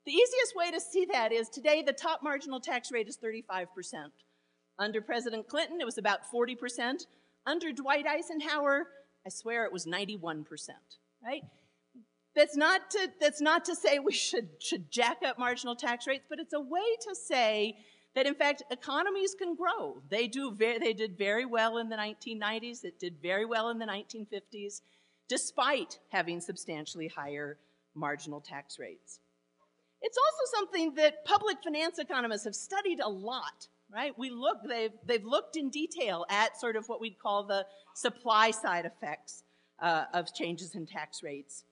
The easiest way to see that is today the top marginal tax rate is 35%. Under President Clinton, it was about 40%. Under Dwight Eisenhower, I swear it was 91%, right? That's not to say we should jack up marginal tax rates, but it's a way to say that, in fact, economies can grow. They did very well in the 1990s. It did very well in the 1950s. despite having substantially higher marginal tax rates. It's also something that public finance economists have studied a lot, right? They've looked in detail at sort of what we'd call the supply side effects of changes in tax rates.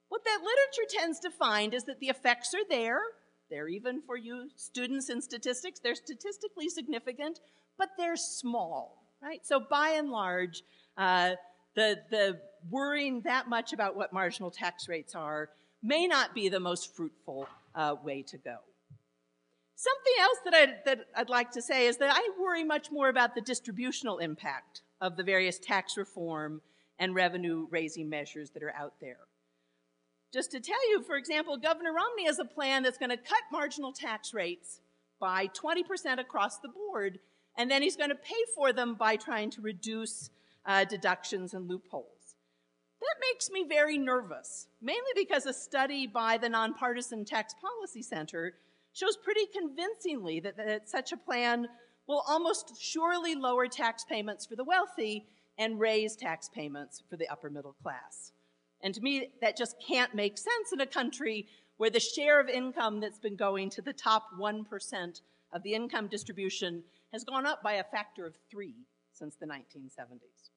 What that literature tends to find is that the effects are there. They're even for you students in statistics. They're statistically significant, but they're small, right? So by and large, the worrying that much about what marginal tax rates are may not be the most fruitful way to go. Something else that I'd like to say is that I worry much more about the distributional impact of the various tax reform and revenue-raising measures that are out there. Just to tell you, for example, Governor Romney has a plan that's going to cut marginal tax rates by 20% across the board, and then he's going to pay for them by trying to reduce deductions and loopholes. That makes me very nervous, mainly because a study by the Nonpartisan Tax Policy Center shows pretty convincingly that such a plan will almost surely lower tax payments for the wealthy and raise tax payments for the upper middle class. And to me, that just can't make sense in a country where the share of income that's been going to the top 1% of the income distribution has gone up by a factor of 3 since the 1970s.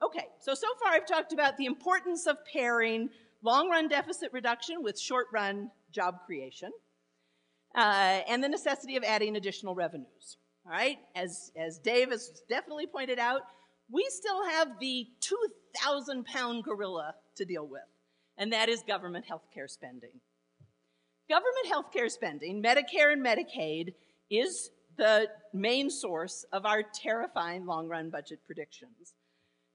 Okay, so far I've talked about the importance of pairing long-run deficit reduction with short-run job creation, and the necessity of adding additional revenues. All right, as Dave has definitely pointed out, we still have the 2,000-pound gorilla to deal with, and that is government health care spending. Government health care spending, Medicare and Medicaid, is the main source of our terrifying long-run budget predictions.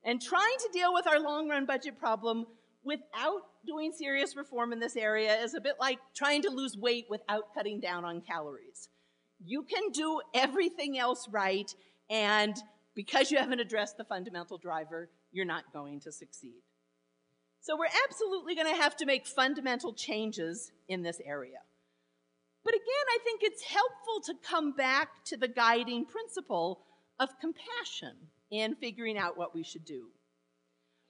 And trying to deal with our long-run budget problem without doing serious reform in this area is a bit like trying to lose weight without cutting down on calories. You can do everything else right, and because you haven't addressed the fundamental driver, you're not going to succeed. So we're absolutely going to have to make fundamental changes in this area. But again, I think it's helpful to come back to the guiding principle of compassion in figuring out what we should do.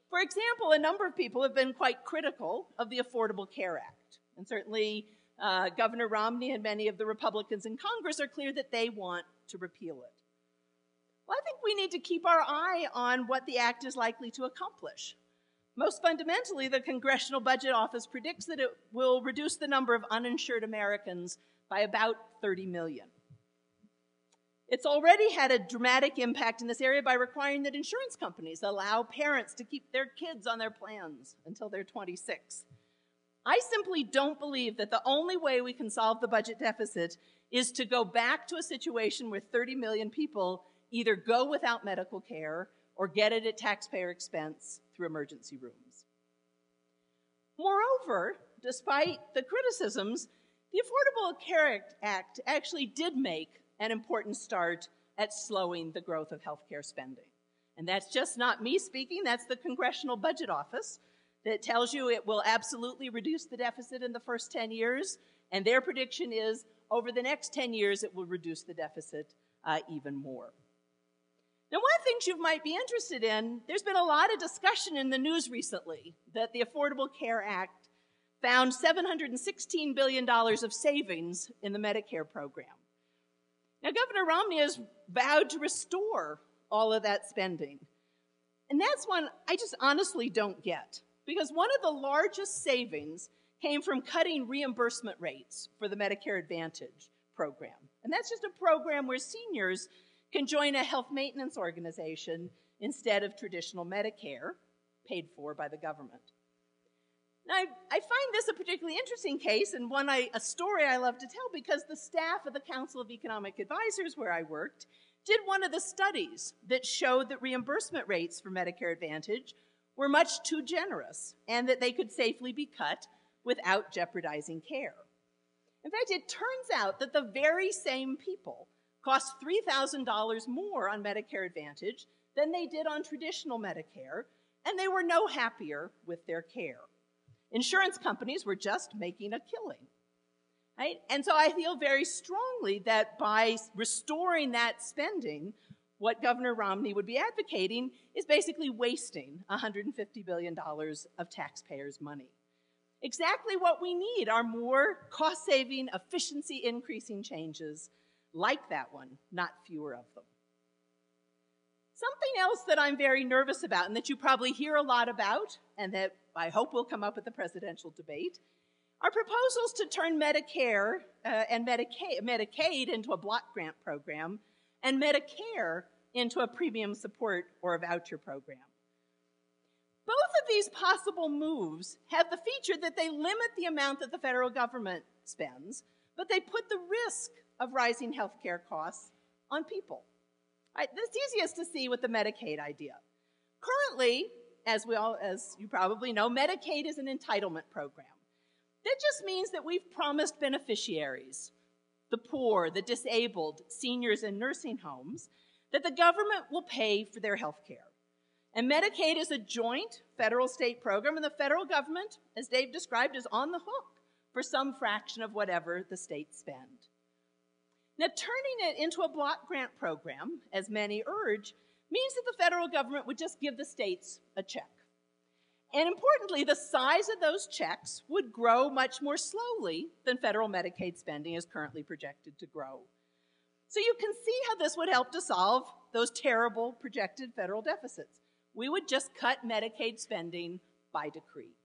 For example, a number of people have been quite critical of the Affordable Care Act. And certainly Governor Romney and many of the Republicans in Congress are clear that they want to repeal it. Well, I think we need to keep our eye on what the act is likely to accomplish. Most fundamentally, the Congressional Budget Office predicts that it will reduce the number of uninsured Americans by about 30 million. It's already had a dramatic impact in this area by requiring that insurance companies allow parents to keep their kids on their plans until they're 26. I simply don't believe that the only way we can solve the budget deficit is to go back to a situation where 30 million people either go without medical care or get it at taxpayer expense through emergency rooms. Moreover, despite the criticisms, the Affordable Care Act actually did make an important start at slowing the growth of healthcare spending. And that's just not me speaking, that's the Congressional Budget Office that tells you it will absolutely reduce the deficit in the first 10 years, and their prediction is over the next 10 years it will reduce the deficit even more. Now, one of the things you might be interested in, there's been a lot of discussion in the news recently that the Affordable Care Act found $716 billion of savings in the Medicare program. Now, Governor Romney has vowed to restore all of that spending. And that's one I just honestly don't get, because one of the largest savings came from cutting reimbursement rates for the Medicare Advantage program. And that's just a program where seniors can join a health maintenance organization instead of traditional Medicare, paid for by the government. Now, I find this a particularly interesting case and a story I love to tell because the staff of the Council of Economic Advisors, where I worked, did one of the studies that showed that reimbursement rates for Medicare Advantage were much too generous and that they could safely be cut without jeopardizing care. In fact, it turns out that the very same people cost $3,000 more on Medicare Advantage than they did on traditional Medicare, and they were no happier with their care. Insurance companies were just making a killing, right? And so I feel very strongly that by restoring that spending, what Governor Romney would be advocating is basically wasting $150 billion of taxpayers' money. Exactly what we need are more cost-saving, efficiency-increasing changes like that one, not fewer of them. Something else that I'm very nervous about and that you probably hear a lot about and that I hope will come up at the presidential debate are proposals to turn Medicare and Medicaid into a block grant program and Medicare into a premium support or a voucher program. Both of these possible moves have the feature that they limit the amount that the federal government spends, but they put the risk of rising health care costs on people. It's easiest to see with the Medicaid idea. Currently, as you probably know, Medicaid is an entitlement program. That just means that we've promised beneficiaries, the poor, the disabled, seniors in nursing homes, that the government will pay for their health care. And Medicaid is a joint federal-state program, and the federal government, as Dave described, is on the hook for some fraction of whatever the states spend. Now, turning it into a block grant program, as many urge, means that the federal government would just give the states a check. And importantly, the size of those checks would grow much more slowly than federal Medicaid spending is currently projected to grow. So you can see how this would help to solve those terrible projected federal deficits. We would just cut Medicaid spending by decree.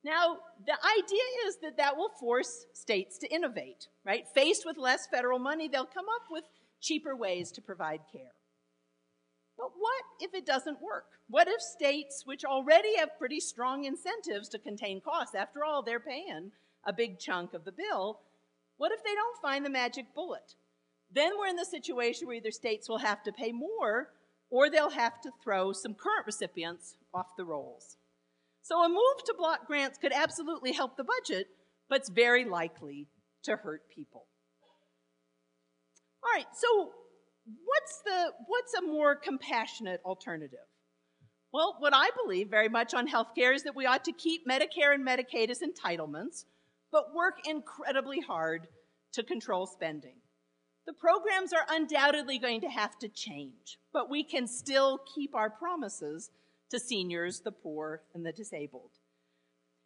Now, the idea is that that will force states to innovate, right? Faced with less federal money, they'll come up with cheaper ways to provide care. But what if it doesn't work? What if states, which already have pretty strong incentives to contain costs, after all, they're paying a big chunk of the bill, what if they don't find the magic bullet? Then we're in the situation where either states will have to pay more or they'll have to throw some current recipients off the rolls. So a move to block grants could absolutely help the budget, but it's very likely to hurt people. All right, so what's a more compassionate alternative? Well, what I believe very much on healthcare is that we ought to keep Medicare and Medicaid as entitlements, but work incredibly hard to control spending. The programs are undoubtedly going to have to change, but we can still keep our promises to seniors, the poor, and the disabled.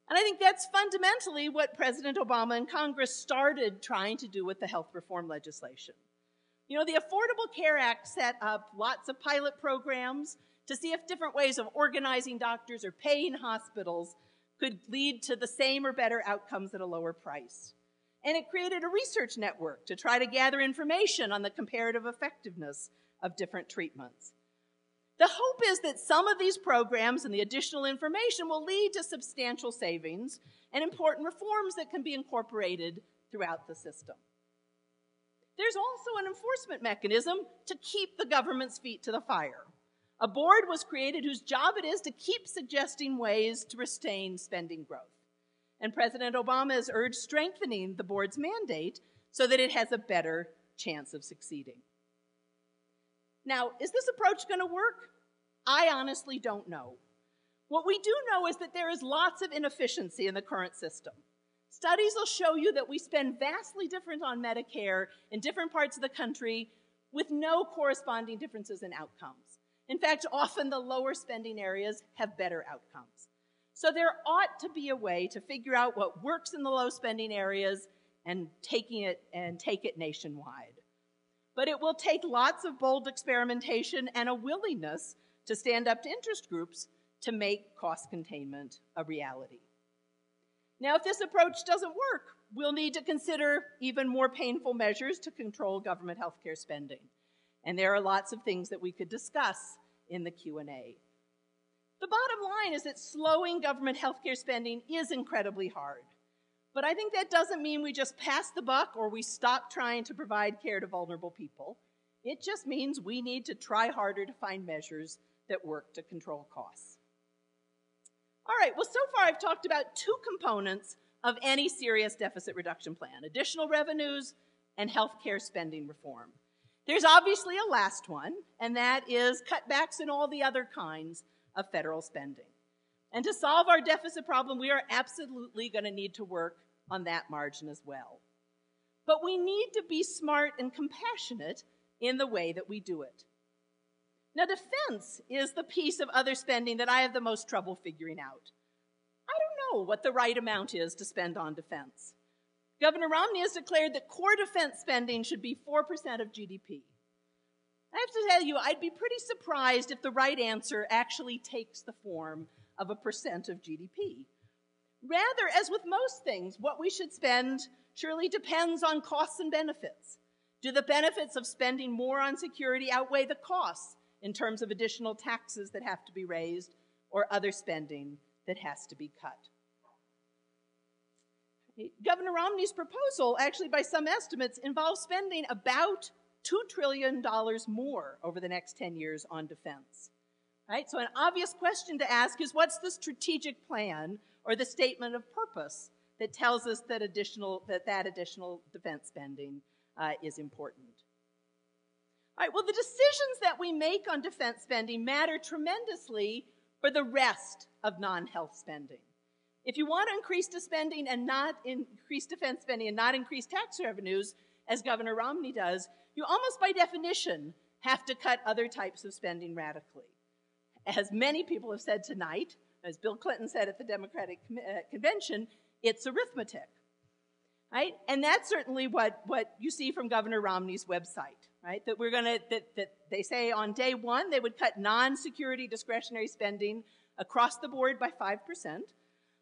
And I think that's fundamentally what President Obama and Congress started trying to do with the health reform legislation. You know, the Affordable Care Act set up lots of pilot programs to see if different ways of organizing doctors or paying hospitals could lead to the same or better outcomes at a lower price. And it created a research network to try to gather information on the comparative effectiveness of different treatments. The hope is that some of these programs and the additional information will lead to substantial savings and important reforms that can be incorporated throughout the system. There's also an enforcement mechanism to keep the government's feet to the fire. A board was created whose job it is to keep suggesting ways to restrain spending growth. And President Obama has urged strengthening the board's mandate so that it has a better chance of succeeding. Now, is this approach going to work? I honestly don't know. What we do know is that there is lots of inefficiency in the current system. Studies will show you that we spend vastly different on Medicare in different parts of the country with no corresponding differences in outcomes. In fact, often the lower spending areas have better outcomes. So there ought to be a way to figure out what works in the low spending areas and take it nationwide. But it will take lots of bold experimentation and a willingness to stand up to interest groups to make cost containment a reality. Now, if this approach doesn't work, we'll need to consider even more painful measures to control government healthcare spending. And there are lots of things that we could discuss in the Q&A. The bottom line is that slowing government healthcare spending is incredibly hard. But I think that doesn't mean we just pass the buck or we stop trying to provide care to vulnerable people. It just means we need to try harder to find measures that work to control costs. All right, well, so far I've talked about two components of any serious deficit reduction plan: additional revenues and healthcare spending reform. There's obviously a last one, and that is cutbacks in all the other kinds of federal spending. And to solve our deficit problem, we are absolutely going to need to work on that margin as well. But we need to be smart and compassionate in the way that we do it. Now, defense is the piece of other spending that I have the most trouble figuring out. I don't know what the right amount is to spend on defense. Governor Romney has declared that core defense spending should be 4% of GDP. I have to tell you, I'd be pretty surprised if the right answer actually takes the form of a percent of GDP. Rather, as with most things, what we should spend surely depends on costs and benefits. Do the benefits of spending more on security outweigh the costs in terms of additional taxes that have to be raised or other spending that has to be cut? Governor Romney's proposal, actually by some estimates, involves spending about $2 trillion more over the next 10 years on defense. Right? So an obvious question to ask is, what's the strategic plan or the statement of purpose that tells us that additional defense spending is important? All right, well, the decisions that we make on defense spending matter tremendously for the rest of non-health spending. If you want to increase defense spending and not increase tax revenues, as Governor Romney does, you almost by definition have to cut other types of spending radically. As many people have said tonight, as Bill Clinton said at the Democratic Convention, it's arithmetic. Right? And that's certainly what you see from Governor Romney's website, right? That they say on day one they would cut non-security discretionary spending across the board by 5%.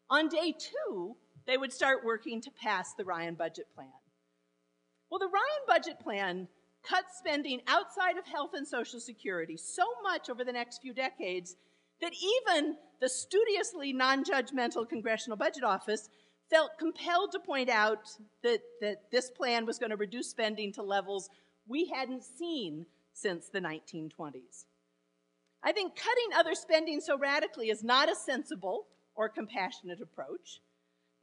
On day two, they would start working to pass the Ryan budget plan. Well, the Ryan budget plan cuts spending outside of health and Social Security so much over the next few decades that even the studiously non-judgmental Congressional Budget Office felt compelled to point out that this plan was going to reduce spending to levels we hadn't seen since the 1920s. I think cutting other spending so radically is not a sensible or compassionate approach.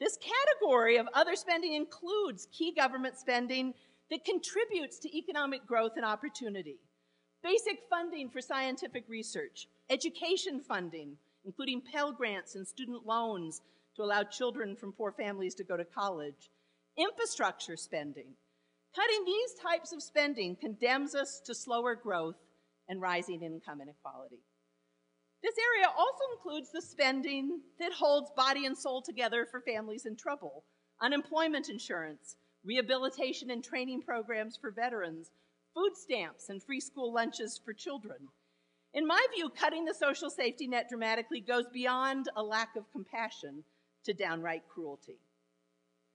This category of other spending includes key government spending that contributes to economic growth and opportunity, basic funding for scientific research, education funding, including Pell Grants and student loans to allow children from poor families to go to college, infrastructure spending. Cutting these types of spending condemns us to slower growth and rising income inequality. This area also includes the spending that holds body and soul together for families in trouble, unemployment insurance, rehabilitation and training programs for veterans, food stamps and free school lunches for children. In my view, cutting the social safety net dramatically goes beyond a lack of compassion to downright cruelty.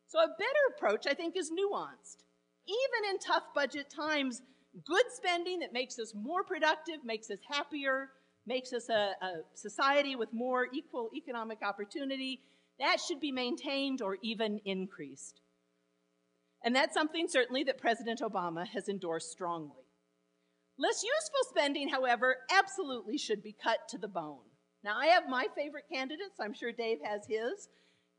So a better approach, I think, is nuanced. Even in tough budget times, good spending that makes us more productive, makes us happier, makes us a society with more equal economic opportunity, that should be maintained or even increased. And that's something certainly that President Obama has endorsed strongly. Less useful spending, however, absolutely should be cut to the bone. Now, I have my favorite candidates. I'm sure Dave has his.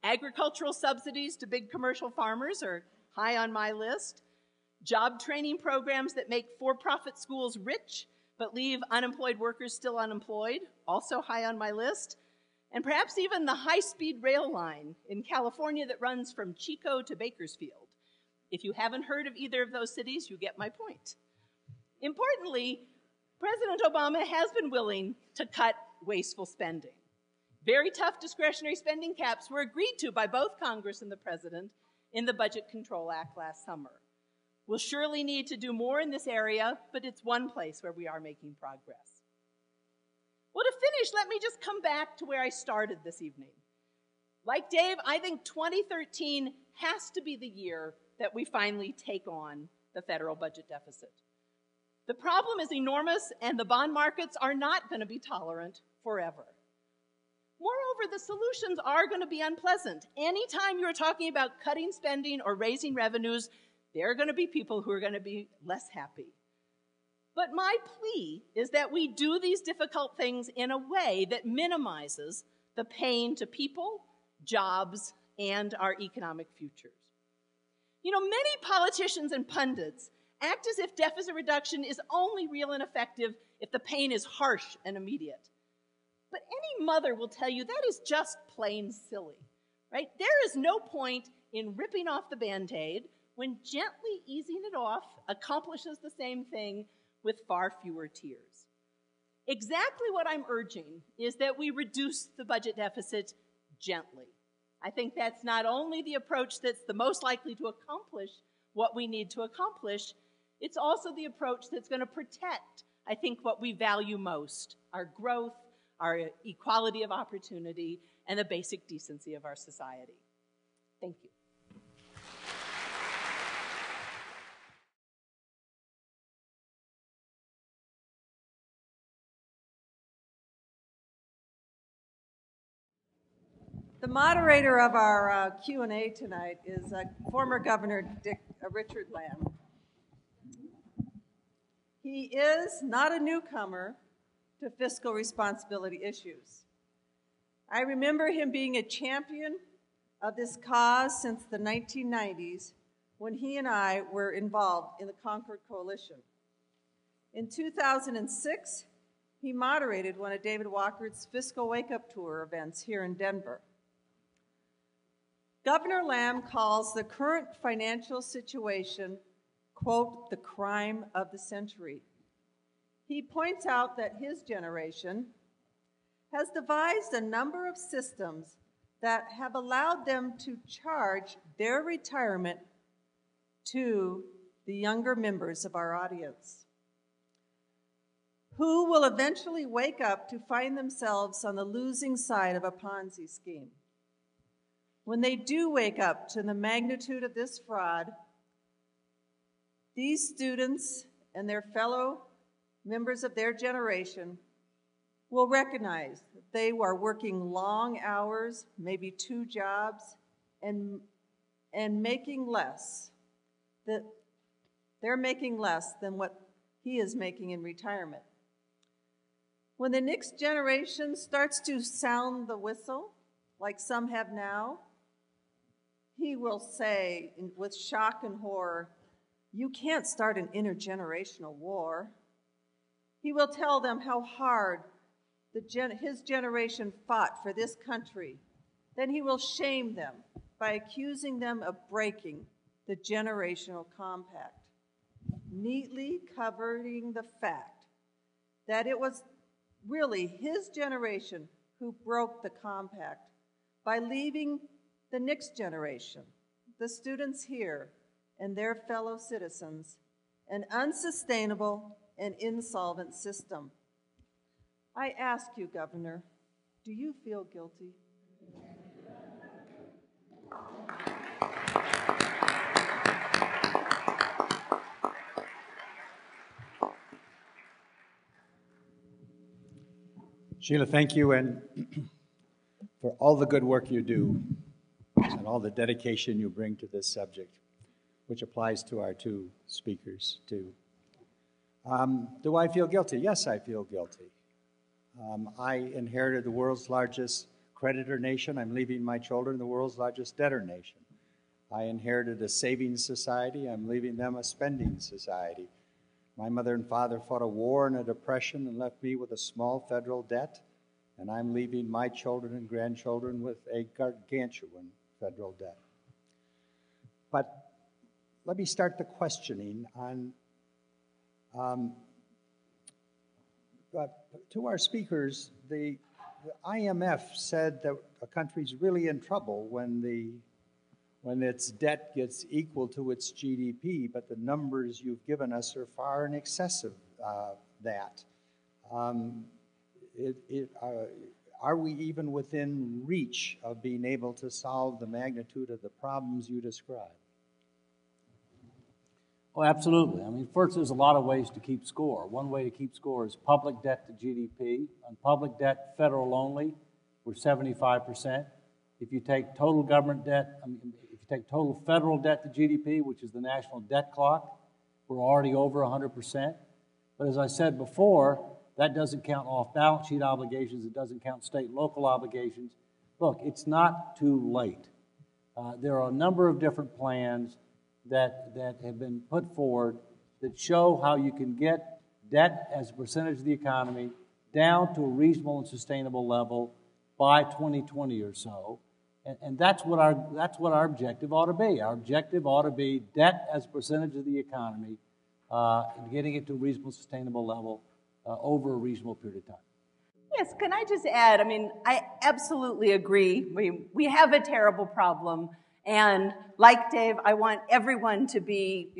Agricultural subsidies to big commercial farmers are high on my list. Job training programs that make for-profit schools rich but leave unemployed workers still unemployed, also high on my list. And perhaps even the high-speed rail line in California that runs from Chico to Bakersfield. If you haven't heard of either of those cities, you get my point. Importantly, President Obama has been willing to cut wasteful spending. Very tough discretionary spending caps were agreed to by both Congress and the President in the Budget Control Act last summer. We'll surely need to do more in this area, but it's one place where we are making progress. Well, to finish, let me just come back to where I started this evening. Like Dave, I think 2013 has to be the year that we finally take on the federal budget deficit. The problem is enormous, and the bond markets are not going to be tolerant forever. Moreover, the solutions are going to be unpleasant. Anytime you're talking about cutting spending or raising revenues, there are going to be people who are going to be less happy. But my plea is that we do these difficult things in a way that minimizes the pain to people, jobs, and our economic futures. You know, many politicians and pundits act as if deficit reduction is only real and effective if the pain is harsh and immediate. But any mother will tell you that is just plain silly, right? There is no point in ripping off the Band-Aid when gently easing it off accomplishes the same thing with far fewer tears. Exactly what I'm urging is that we reduce the budget deficit gently. I think that's not only the approach that's the most likely to accomplish what we need to accomplish, it's also the approach that's going to protect, I think, what we value most, our growth, our equality of opportunity, and the basic decency of our society. Thank you. The moderator of our Q&A tonight is former Governor Richard Lamb. He is not a newcomer to fiscal responsibility issues. I remember him being a champion of this cause since the 1990s when he and I were involved in the Concord Coalition. In 2006, he moderated one of David Walker's Fiscal Wake-Up Tour events here in Denver. Governor Lamb calls the current financial situation, quote, the crime of the century. He points out that his generation has devised a number of systems that have allowed them to charge their retirement to the younger members of our audience, who will eventually wake up to find themselves on the losing side of a Ponzi scheme. When they do wake up to the magnitude of this fraud, these students and their fellow members of their generation will recognize that they are working long hours, maybe 2 jobs, and making less. That they're making less than what he is making in retirement. When the next generation starts to sound the whistle, like some have now, he will say with shock and horror, "You can't start an intergenerational war." He will tell them how hard his generation fought for this country. Then he will shame them by accusing them of breaking the generational compact, neatly covering the fact that it was really his generation who broke the compact by leaving the next generation, the students here and their fellow citizens, an unsustainable and insolvent system. I ask you, Governor, do you feel guilty? Sheila, thank you and for all the good work you do and all the dedication you bring to this subject, which applies to our 2 speakers too. Do I feel guilty? Yes, I feel guilty. I inherited the world's largest creditor nation. I'm leaving my children the world's largest debtor nation. I inherited a savings society. I'm leaving them a spending society. My mother and father fought a war and a depression and left me with a small federal debt, and I'm leaving my children and grandchildren with a gargantuan federal debt. But let me start the questioning on to our speakers. The IMF said that a country's really in trouble when its debt gets equal to its GDP, but the numbers you've given us are far in excess of that. Are we even within reach of being able to solve the magnitude of the problems you described? Oh, absolutely. I mean, first, there's a lot of ways to keep score. One way to keep score is public debt to GDP. On public debt, federal only, we're 75%. If you take total government debt, if you take total federal debt to GDP, which is the national debt clock, we're already over 100%. But as I said before, that doesn't count off-balance sheet obligations. It doesn't count state and local obligations. Look, it's not too late. There are a number of different plans that have been put forward that show how you can get debt as a percentage of the economy down to a reasonable and sustainable level by 2020 or so. And that's what our objective ought to be. Our objective ought to be debt as a percentage of the economy, and getting it to a reasonable, sustainable level over a reasonable period of time. Yes, can I just add, I absolutely agree. We have a terrible problem, and like Dave, I want everyone to be,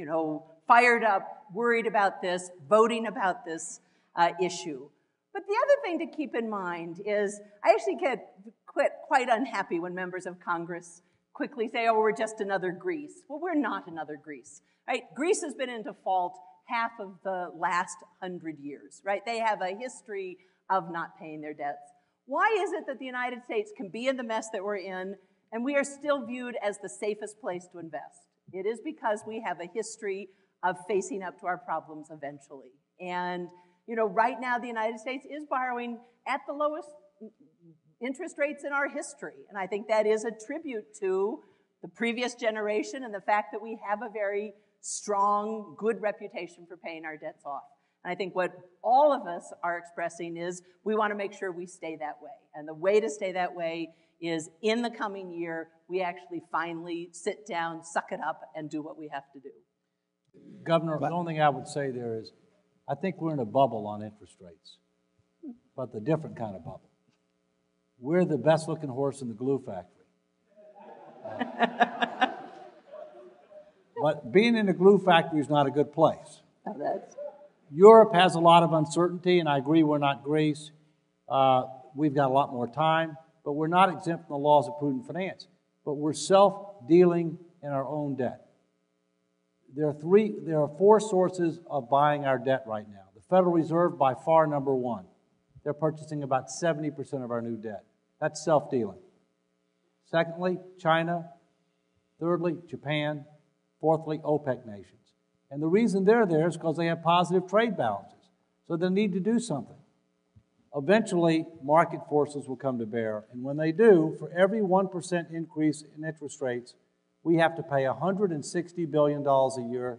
fired up, worried about this, voting about this issue. But the other thing to keep in mind is I actually get quite unhappy when members of Congress quickly say, oh, we're just another Greece. Well, we're not another Greece, right? Greece has been in default half of the last 100 years, right? They have a history of not paying their debts. Why is it that the United States can be in the mess that we're in and we are still viewed as the safest place to invest? It is because we have a history of facing up to our problems eventually. And, right now the United States is borrowing at the lowest interest rates in our history. And I think that is a tribute to the previous generation and the fact that we have a very strong, good reputation for paying our debts off. And I think what all of us are expressing is we want to make sure we stay that way. And the way to stay that way is in the coming year, we actually finally sit down, suck it up, and do what we have to do. Governor, the only thing I would say there is, I think we're in a bubble on interest rates, but the different kind of bubble. We're the best-looking horse in the glue factory. But being in the glue factory is not a good place. Europe has a lot of uncertainty, and I agree we're not Greece. We've got a lot more time, but we're not exempt from the laws of prudent finance. But we're self-dealing in our own debt. There are four sources of buying our debt right now. The Federal Reserve, by far, number one. They're purchasing about 70% of our new debt. That's self-dealing. Secondly, China. Thirdly, Japan. Fourthly, OPEC nations. And the reason they're there is because they have positive trade balances. So they need to do something. Eventually, market forces will come to bear. And when they do, for every 1% increase in interest rates, we have to pay $160 billion a year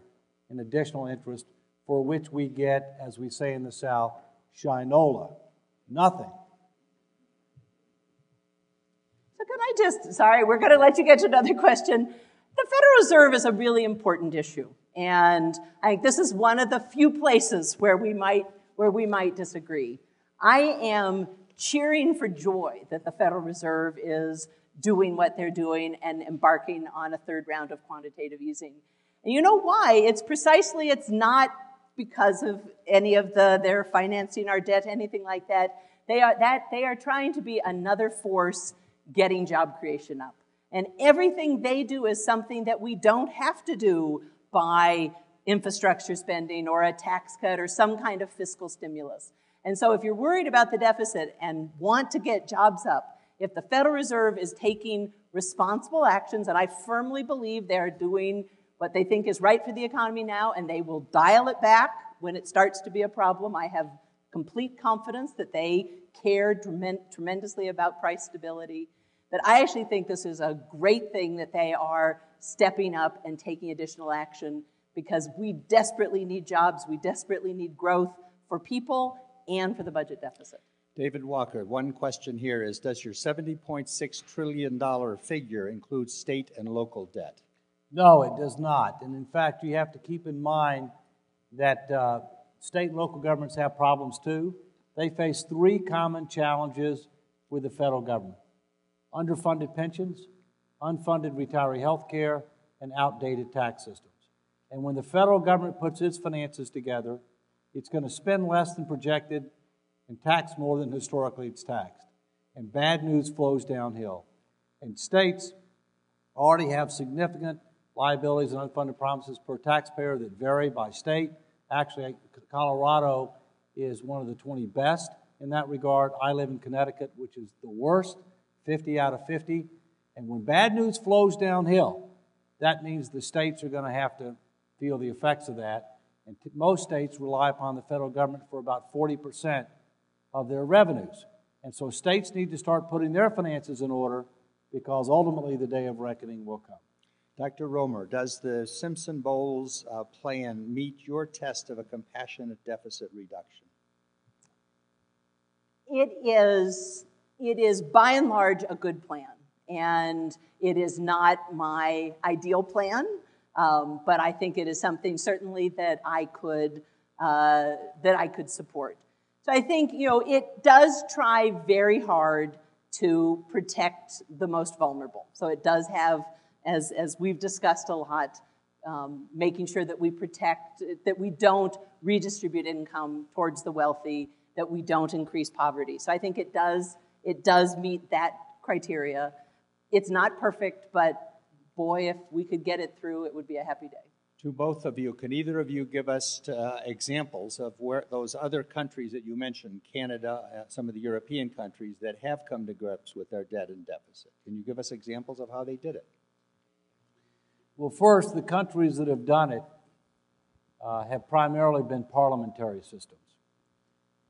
in additional interest, for which we get, as we say in the South, shinola. Nothing. So we're going to let you get to another question. The Federal Reserve is a really important issue. And I think this is one of the few places where we might disagree. I am cheering for joy that the Federal Reserve is doing what they're doing and embarking on a third round of quantitative easing. And you know why? It's not because of any of their financing our debt, anything like that. They are trying to be another force getting job creation up. And everything they do is something that we don't have to do by infrastructure spending or a tax cut or some kind of fiscal stimulus. And so if you're worried about the deficit and want to get jobs up, if the Federal Reserve is taking responsible actions, and I firmly believe they're doing what they think is right for the economy now, and they will dial it back when it starts to be a problem, I have complete confidence that they care tremendously about price stability, that I actually think this is a great thing that they are stepping up and taking additional action, because we desperately need jobs, we desperately need growth for people and for the budget deficit. David Walker, one question here is, does your $70.6 trillion figure include state and local debt? No, it does not. And in fact, you have to keep in mind that state and local governments have problems too. They face three common challenges with the federal government: underfunded pensions, unfunded retiree health care, and outdated tax systems. And when the federal government puts its finances together, it's going to spend less than projected and tax more than historically it's taxed. And bad news flows downhill. And states already have significant liabilities and unfunded promises per taxpayer that vary by state. Actually, Colorado is one of the 20 best in that regard. I live in Connecticut, which is the worst, 50 out of 50. And when bad news flows downhill, that means the states are going to have to feel the effects of that. And most states rely upon the federal government for about 40% of their revenues. And so states need to start putting their finances in order, because ultimately the day of reckoning will come. Dr. Romer, does the Simpson-Bowles plan meet your test of a compassionate deficit reduction? It is by and large a good plan, and it is not my ideal plan, but I think it is something certainly that I could support. So I think, it does try very hard to protect the most vulnerable. So it does have, as we've discussed a lot, making sure that we protect, that we don't redistribute income towards the wealthy, that we don't increase poverty. So I think it does meet that criteria. It's not perfect, but boy, if we could get it through, it would be a happy day. To both of you, can either of you give us examples of where those other countries that you mentioned, Canada, some of the European countries that have come to grips with their debt and deficit? Can you give us examples of how they did it? Well, first, the countries that have done it have primarily been parliamentary systems.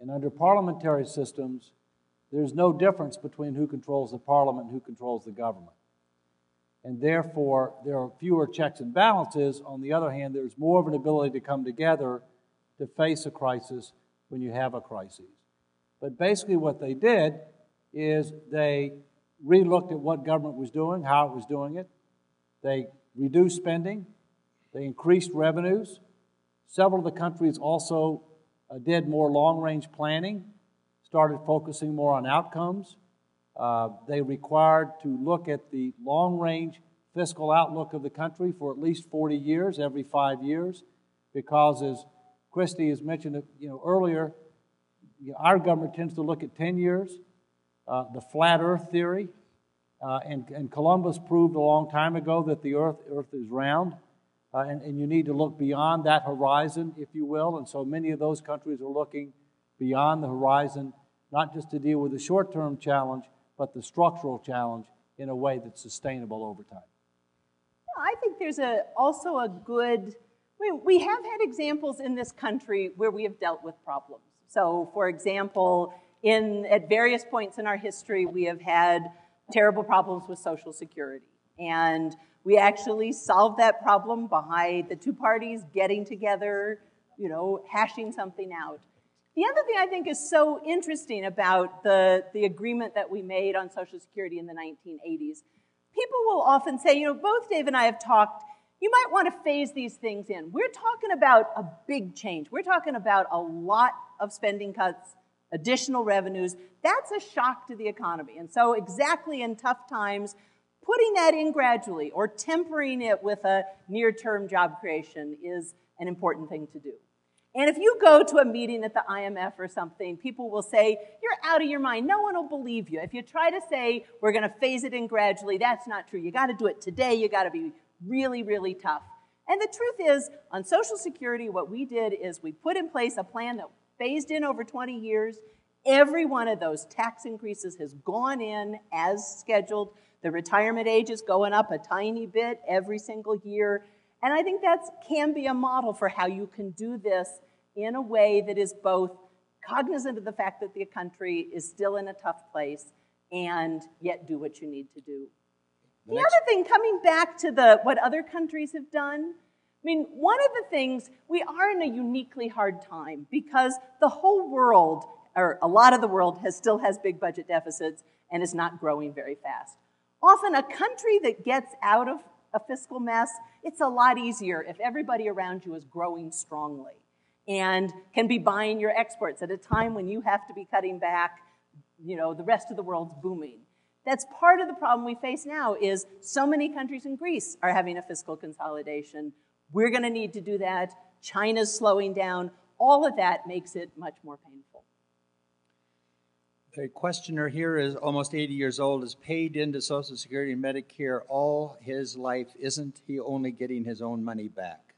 And under parliamentary systems, there's no difference between who controls the parliament and who controls the government. And therefore, there are fewer checks and balances. On the other hand, there's more of an ability to come together to face a crisis when you have a crisis. But basically what they did is they re-looked at what government was doing, how it was doing it. They reduced spending. They increased revenues. Several of the countries also did more long-range planning, started focusing more on outcomes. They required to look at the long-range fiscal outlook of the country for at least 40 years, every 5 years, because as Christy has mentioned earlier, our government tends to look at 10 years. The flat earth theory, and Columbus proved a long time ago that the earth is round, and you need to look beyond that horizon, if you will, and so many of those countries are looking beyond the horizon, not just to deal with the short-term challenge, but the structural challenge in a way that's sustainable over time. I think there's also a good, we have had examples in this country where we have dealt with problems. So, for example, at various points in our history, we have had terrible problems with Social Security. And we actually solved that problem by the two parties getting together, hashing something out. The other thing I think is so interesting about the agreement that we made on Social Security in the 1980s, people will often say, both Dave and I have talked, you might want to phase these things in. We're talking about a big change. We're talking about a lot of spending cuts, additional revenues. That's a shock to the economy. And so exactly in tough times, putting that in gradually or tempering it with a near-term job creation is an important thing to do. And if you go to a meeting at the IMF or something, people will say, you're out of your mind. No one will believe you. If you try to say, we're going to phase it in gradually, that's not true. You got to do it today. You got to be really, really tough. And the truth is, on Social Security, what we did is we put in place a plan that phased in over 20 years. Every one of those tax increases has gone in as scheduled. The retirement age is going up a tiny bit every single year. And I think that can be a model for how you can do this in a way that is both cognizant of the fact that the country is still in a tough place and yet do what you need to do. The other thing, coming back to what other countries have done, one of the things, we are in a uniquely hard time because the whole world, or a lot of the world, still has big budget deficits and is not growing very fast. Often a country that gets out of a fiscal mess, it's a lot easier if everybody around you is growing strongly and can be buying your exports at a time when you have to be cutting back, the rest of the world's booming. That's part of the problem we face now is so many countries in Greece are having a fiscal consolidation. We're going to need to do that. China's slowing down. All of that makes it much more painful. The questioner here is almost 80 years old, is paid into Social Security and Medicare all his life. Isn't he only getting his own money back?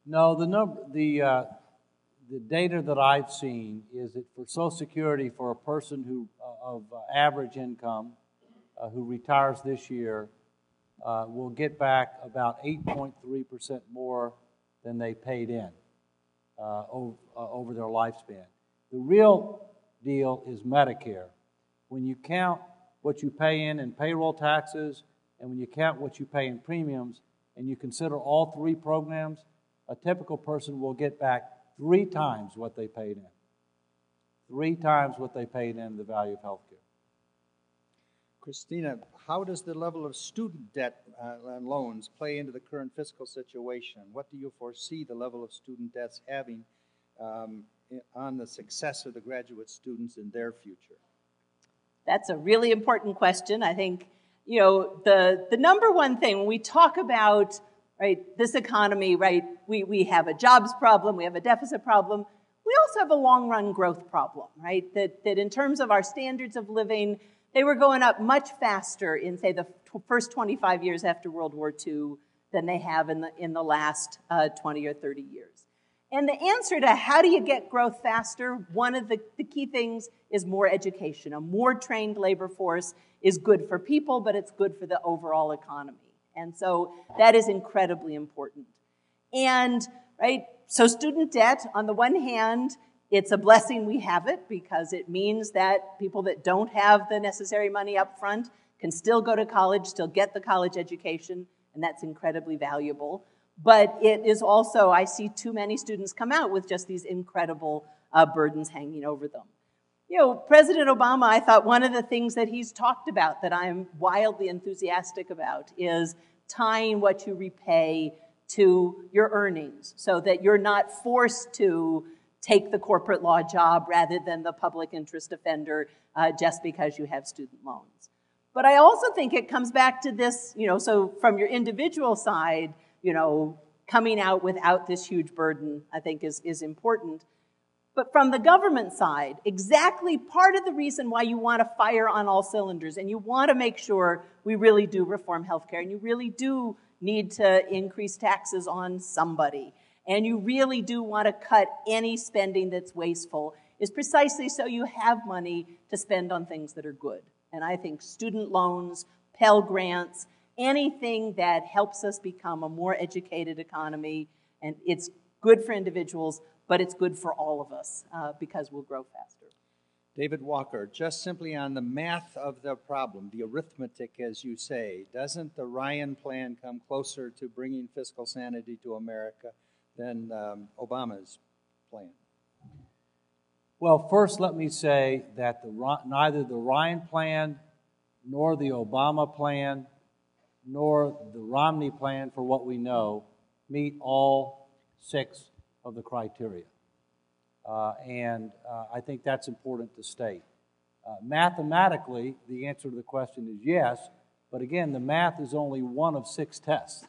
No, the data that I've seen is that for Social Security, for a person who of average income who retires this year, will get back about 8.3% more than they paid in over their lifespan. The real deal is Medicare. When you count what you pay in payroll taxes, and when you count what you pay in premiums, and you consider all three programs, a typical person will get back 3 times what they paid in. 3 times what they paid in the value of health care. Christina, how does the level of student debt and loans play into the current fiscal situation? What do you foresee the level of student debts having on the success of the graduate students in their future? That's a really important question. I think, you know, the number one thing when we talk about, right, this economy, right, we have a jobs problem, we have a deficit problem, we also have a long-run growth problem, right? That in terms of our standards of living, they were going up much faster in, say, the first 25 years after World War II than they have in the last 20 or 30 years. And the answer to how do you get growth faster, one of the key things is more education. A more trained labor force is good for people, but it's good for the overall economy. And so that is incredibly important. And, right, so student debt, on the one hand, it's a blessing we have it because it means that people that don't have the necessary money up front can still go to college, still get the college education, and that's incredibly valuable. But it is also, I see too many students come out with just these incredible burdens hanging over them. You know, President Obama, I thought one of the things that he's talked about that I'm wildly enthusiastic about is tying what you repay to your earnings so that you're not forced to take the corporate law job rather than the public interest offender just because you have student loans. But I also think it comes back to this, you know, so from your individual side, you know, coming out without this huge burden, I think is important. But from the government side, exactly part of the reason why you want to fire on all cylinders and you want to make sure we really do reform healthcare and you really do need to increase taxes on somebody and you really do want to cut any spending that's wasteful is precisely so you have money to spend on things that are good. And I think student loans, Pell Grants, anything that helps us become a more educated economy, and it's good for individuals, but it's good for all of us because we'll grow faster. David Walker, just simply on the math of the problem, the arithmetic, as you say, doesn't the Ryan plan come closer to bringing fiscal sanity to America than Obama's plan? Well, first let me say that neither the Ryan plan nor the Obama plan nor the Romney plan, for what we know, meet all 6 of the criteria. I think that's important to state. Mathematically, the answer to the question is yes, but again, the math is only one of 6 tests,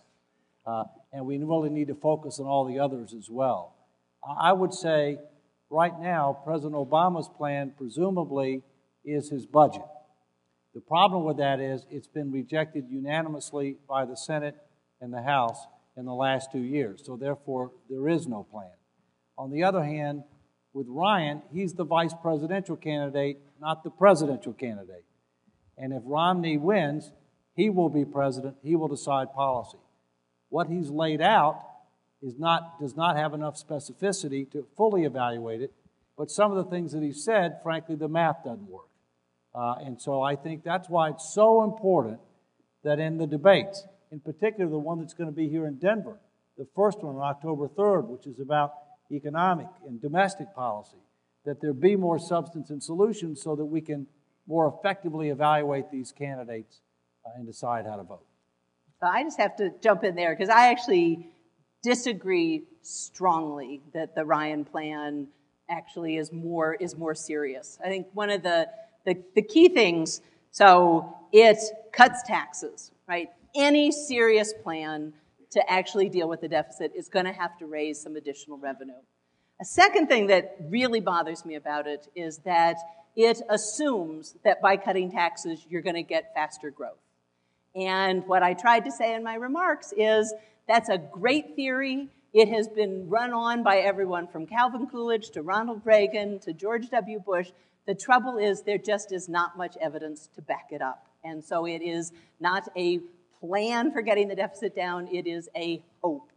and we really need to focus on all the others as well. I would say right now, President Obama's plan presumably is his budget. The problem with that is it's been rejected unanimously by the Senate and the House in the last 2 years, so therefore there is no plan. On the other hand, with Ryan, he's the vice presidential candidate, not the presidential candidate. And if Romney wins, he will be president, he will decide policy. What he's laid out does not have enough specificity to fully evaluate it, but some of the things that he said, frankly, the math doesn't work. And so I think that's why it's so important that in the debates, in particular the one that's going to be here in Denver, the first one on October 3rd, which is about economic and domestic policy, that there be more substance and solutions so that we can more effectively evaluate these candidates and decide how to vote. I just have to jump in there because I actually disagree strongly that the Ryan plan actually is more serious. I think one of the key things, so it cuts taxes, right? Any serious plan to actually deal with the deficit is going to have to raise some additional revenue. A second thing that really bothers me about it is that it assumes that by cutting taxes, you're going to get faster growth. And what I tried to say in my remarks is that's a great theory. It has been run on by everyone from Calvin Coolidge to Ronald Reagan to George W. Bush. The trouble is there just is not much evidence to back it up. And so it is not a plan for getting the deficit down, it is a hope.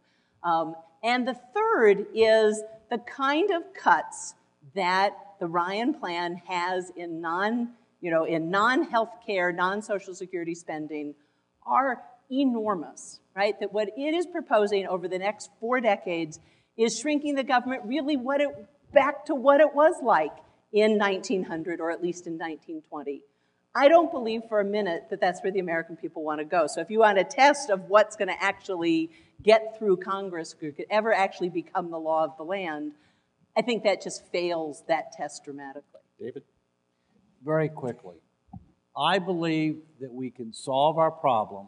And the third is the kind of cuts that the Ryan plan has in non-healthcare, non-Social Security spending are enormous, right? That what it is proposing over the next 4 decades is shrinking the government really back to what it was like in 1900 or at least in 1920. I don't believe for a minute that that's where the American people want to go. So if you want a test of what's going to actually get through Congress, or could ever actually become the law of the land, I think that just fails that test dramatically. David? Very quickly. I believe that we can solve our problem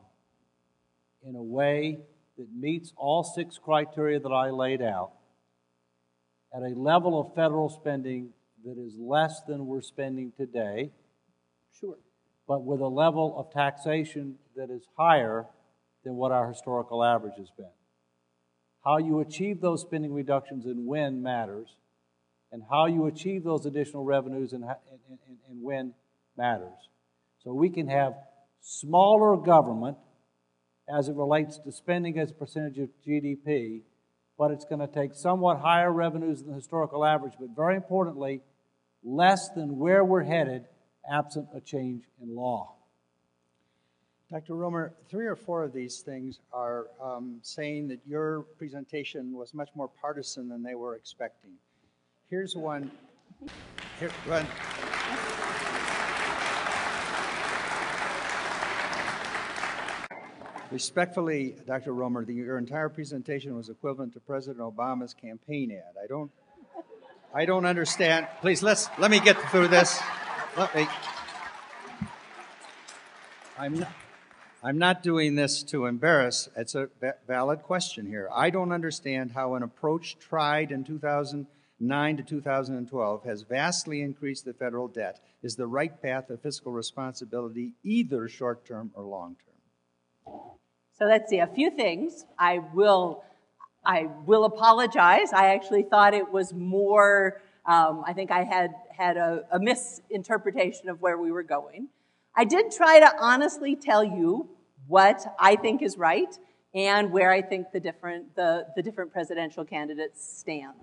in a way that meets all 6 criteria that I laid out at a level of federal spending that is less than we're spending today, Sure. but with a level of taxation that is higher than what our historical average has been. How you achieve those spending reductions and when matters, and how you achieve those additional revenues and when matters. So we can have smaller government as it relates to spending as a percentage of GDP, but it's going to take somewhat higher revenues than the historical average, but very importantly, less than where we're headed absent a change in law. Dr. Romer, 3 or 4 of these things are saying that your presentation was much more partisan than they were expecting. Here's one. Here, one. Respectfully, Dr. Romer, your entire presentation was equivalent to President Obama's campaign ad. I don't understand. Please, let me get through this. I'm not doing this to embarrass. It's a valid question here. I don't understand how an approach tried in 2009 to 2012 has vastly increased the federal debt is the right path of fiscal responsibility, either short-term or long-term. So let's see, a few things. I will apologize. I actually thought it was more, I think I had a misinterpretation of where we were going. I did try to honestly tell you what I think is right and where I think the different presidential candidates stand.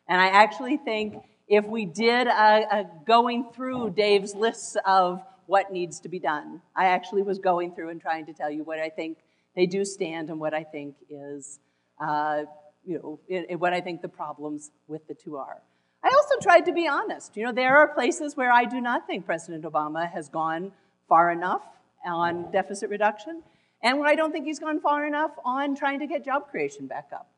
And I actually think if we did a going through Dave's lists of what needs to be done, I actually was going through and trying to tell you what I think they do stand and what I think is, what I think the problems with the two are. I also tried to be honest. There are places where I do not think President Obama has gone far enough on deficit reduction, and where I don't think he's gone far enough on trying to get job creation back up.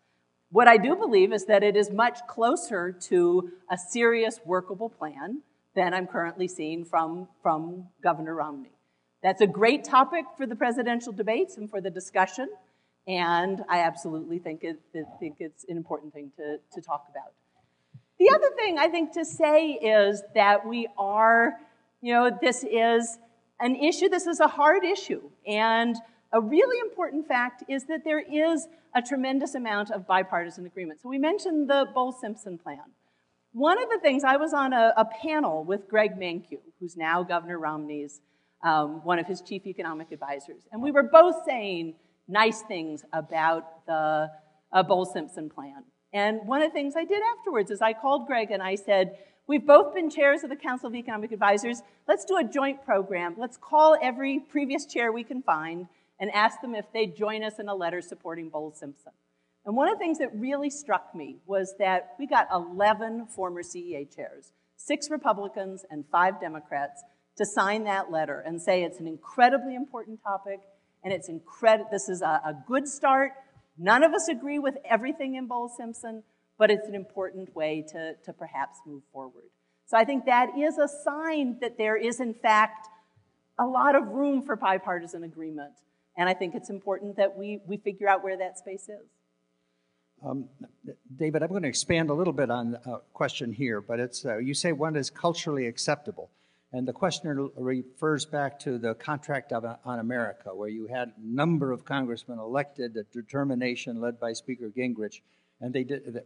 What I do believe is that it is much closer to a serious, workable plan than I'm currently seeing from Governor Romney. That's a great topic for the presidential debates and for the discussion, and I absolutely think it's an important thing to talk about. The other thing I think to say is that we are, this is an issue, this is a hard issue, and a really important fact is that there is a tremendous amount of bipartisan agreement. So we mentioned the Bowles-Simpson plan. One of the things, I was on a panel with Greg Mankiw, who's now Governor Romney's one of his chief economic advisors. And we were both saying nice things about the Bowles-Simpson plan. And one of the things I did afterwards is I called Greg and I said, we've both been chairs of the Council of Economic Advisors. Let's do a joint program. Let's call every previous chair we can find and ask them if they'd join us in a letter supporting Bowles-Simpson. And one of the things that really struck me was that we got 11 former CEA chairs, 6 Republicans and 5 Democrats, to sign that letter and say it's an incredibly important topic, and this is a good start. None of us agree with everything in Bowles-Simpson, but it's an important way to perhaps move forward. So I think that is a sign that there is, in fact, a lot of room for bipartisan agreement. And I think it's important that we figure out where that space is. David, I'm going to expand a little bit on a question here, but it's you say one is culturally acceptable. And the questioner refers back to the Contract on America, where you had a number of congressmen elected, a determination led by Speaker Gingrich, and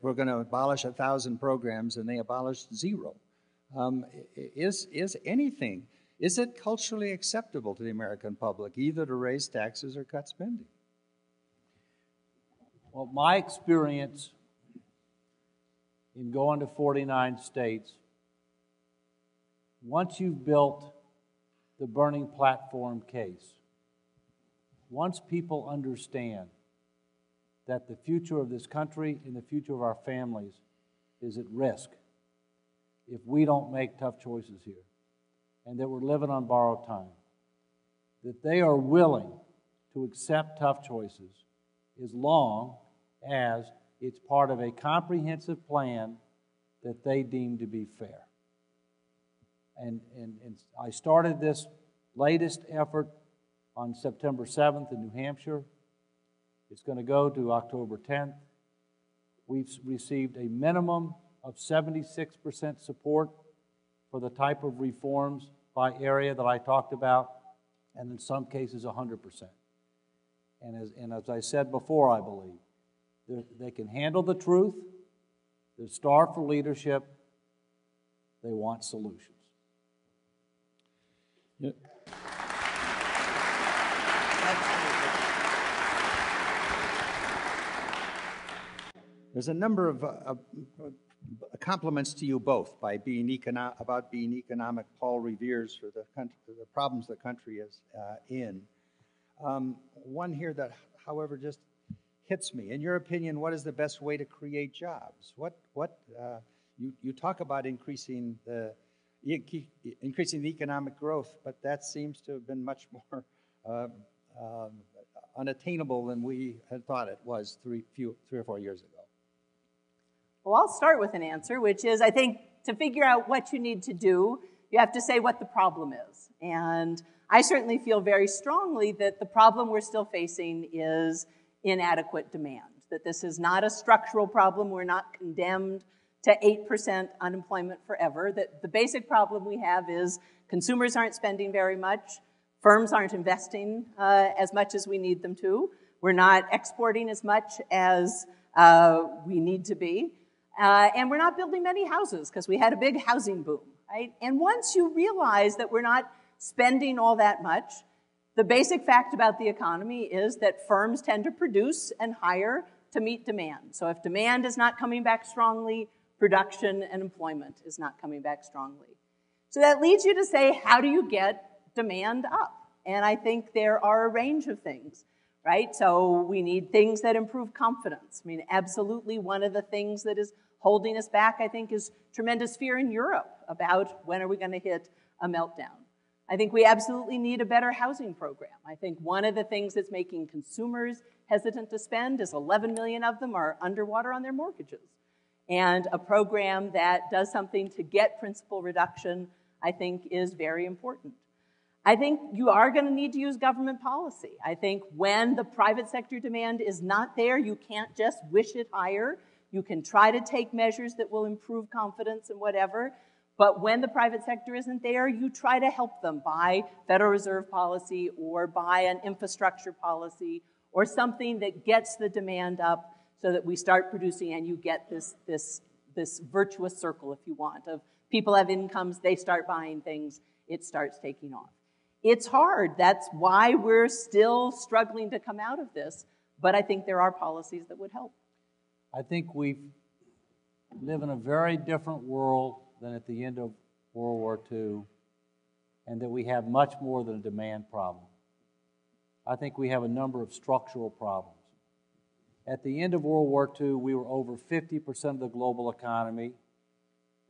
we're going to abolish 1,000 programs, and they abolished 0. Is it culturally acceptable to the American public either to raise taxes or cut spending? Well, my experience in going to 49 states, once you've built the burning platform case, once people understand that the future of this country and the future of our families is at risk if we don't make tough choices here, and that we're living on borrowed time, that they are willing to accept tough choices as long as it's part of a comprehensive plan that they deem to be fair. And I started this latest effort on September 7th in New Hampshire. It's going to go to October 10th. We've received a minimum of 76% support for the type of reforms by area that I talked about, and in some cases 100%. And as I said before, I believe, they can handle the truth, they're starved for leadership, they want solutions. Yeah. There's a number of compliments to you both about being economic Paul Revere's for the problems the country is in. One here that, however, just hits me. In your opinion, what is the best way to create jobs? You talk about increasing the economic growth, but that seems to have been much more unattainable than we had thought it was three or 4 years ago. Well, I'll start with an answer, which is I think to figure out what you need to do, you have to say what the problem is. And I certainly feel very strongly that the problem we're still facing is inadequate demand, that this is not a structural problem. We're not condemned to 8% unemployment forever, that the basic problem we have is consumers aren't spending very much, firms aren't investing as much as we need them to, we're not exporting as much as we need to be, and we're not building many houses because we had a big housing boom, right? And once you realize that we're not spending all that much, the basic fact about the economy is that firms tend to produce and hire to meet demand. So if demand is not coming back strongly, production and employment is not coming back strongly. So that leads you to say, how do you get demand up? And I think there are a range of things, right? So we need things that improve confidence. I mean, absolutely one of the things that is holding us back, I think, is tremendous fear in Europe about when are we going to hit a meltdown. I think we absolutely need a better housing program. I think one of the things that's making consumers hesitant to spend is 11 million of them are underwater on their mortgages. And a program that does something to get principal reduction, I think, is very important. I think you are going to need to use government policy. I think when the private sector demand is not there, you can't just wish it higher. You can try to take measures that will improve confidence and whatever. But when the private sector isn't there, you try to help them by Federal Reserve policy or by an infrastructure policy or something that gets the demand up so that we start producing and you get this virtuous circle, if you want, of people have incomes, they start buying things, it starts taking off. It's hard. That's why we're still struggling to come out of this. But I think there are policies that would help. I think we live in a very different world than at the end of World War II, and that we have much more than a demand problem. I think we have a number of structural problems. At the end of World War II, we were over 50% of the global economy.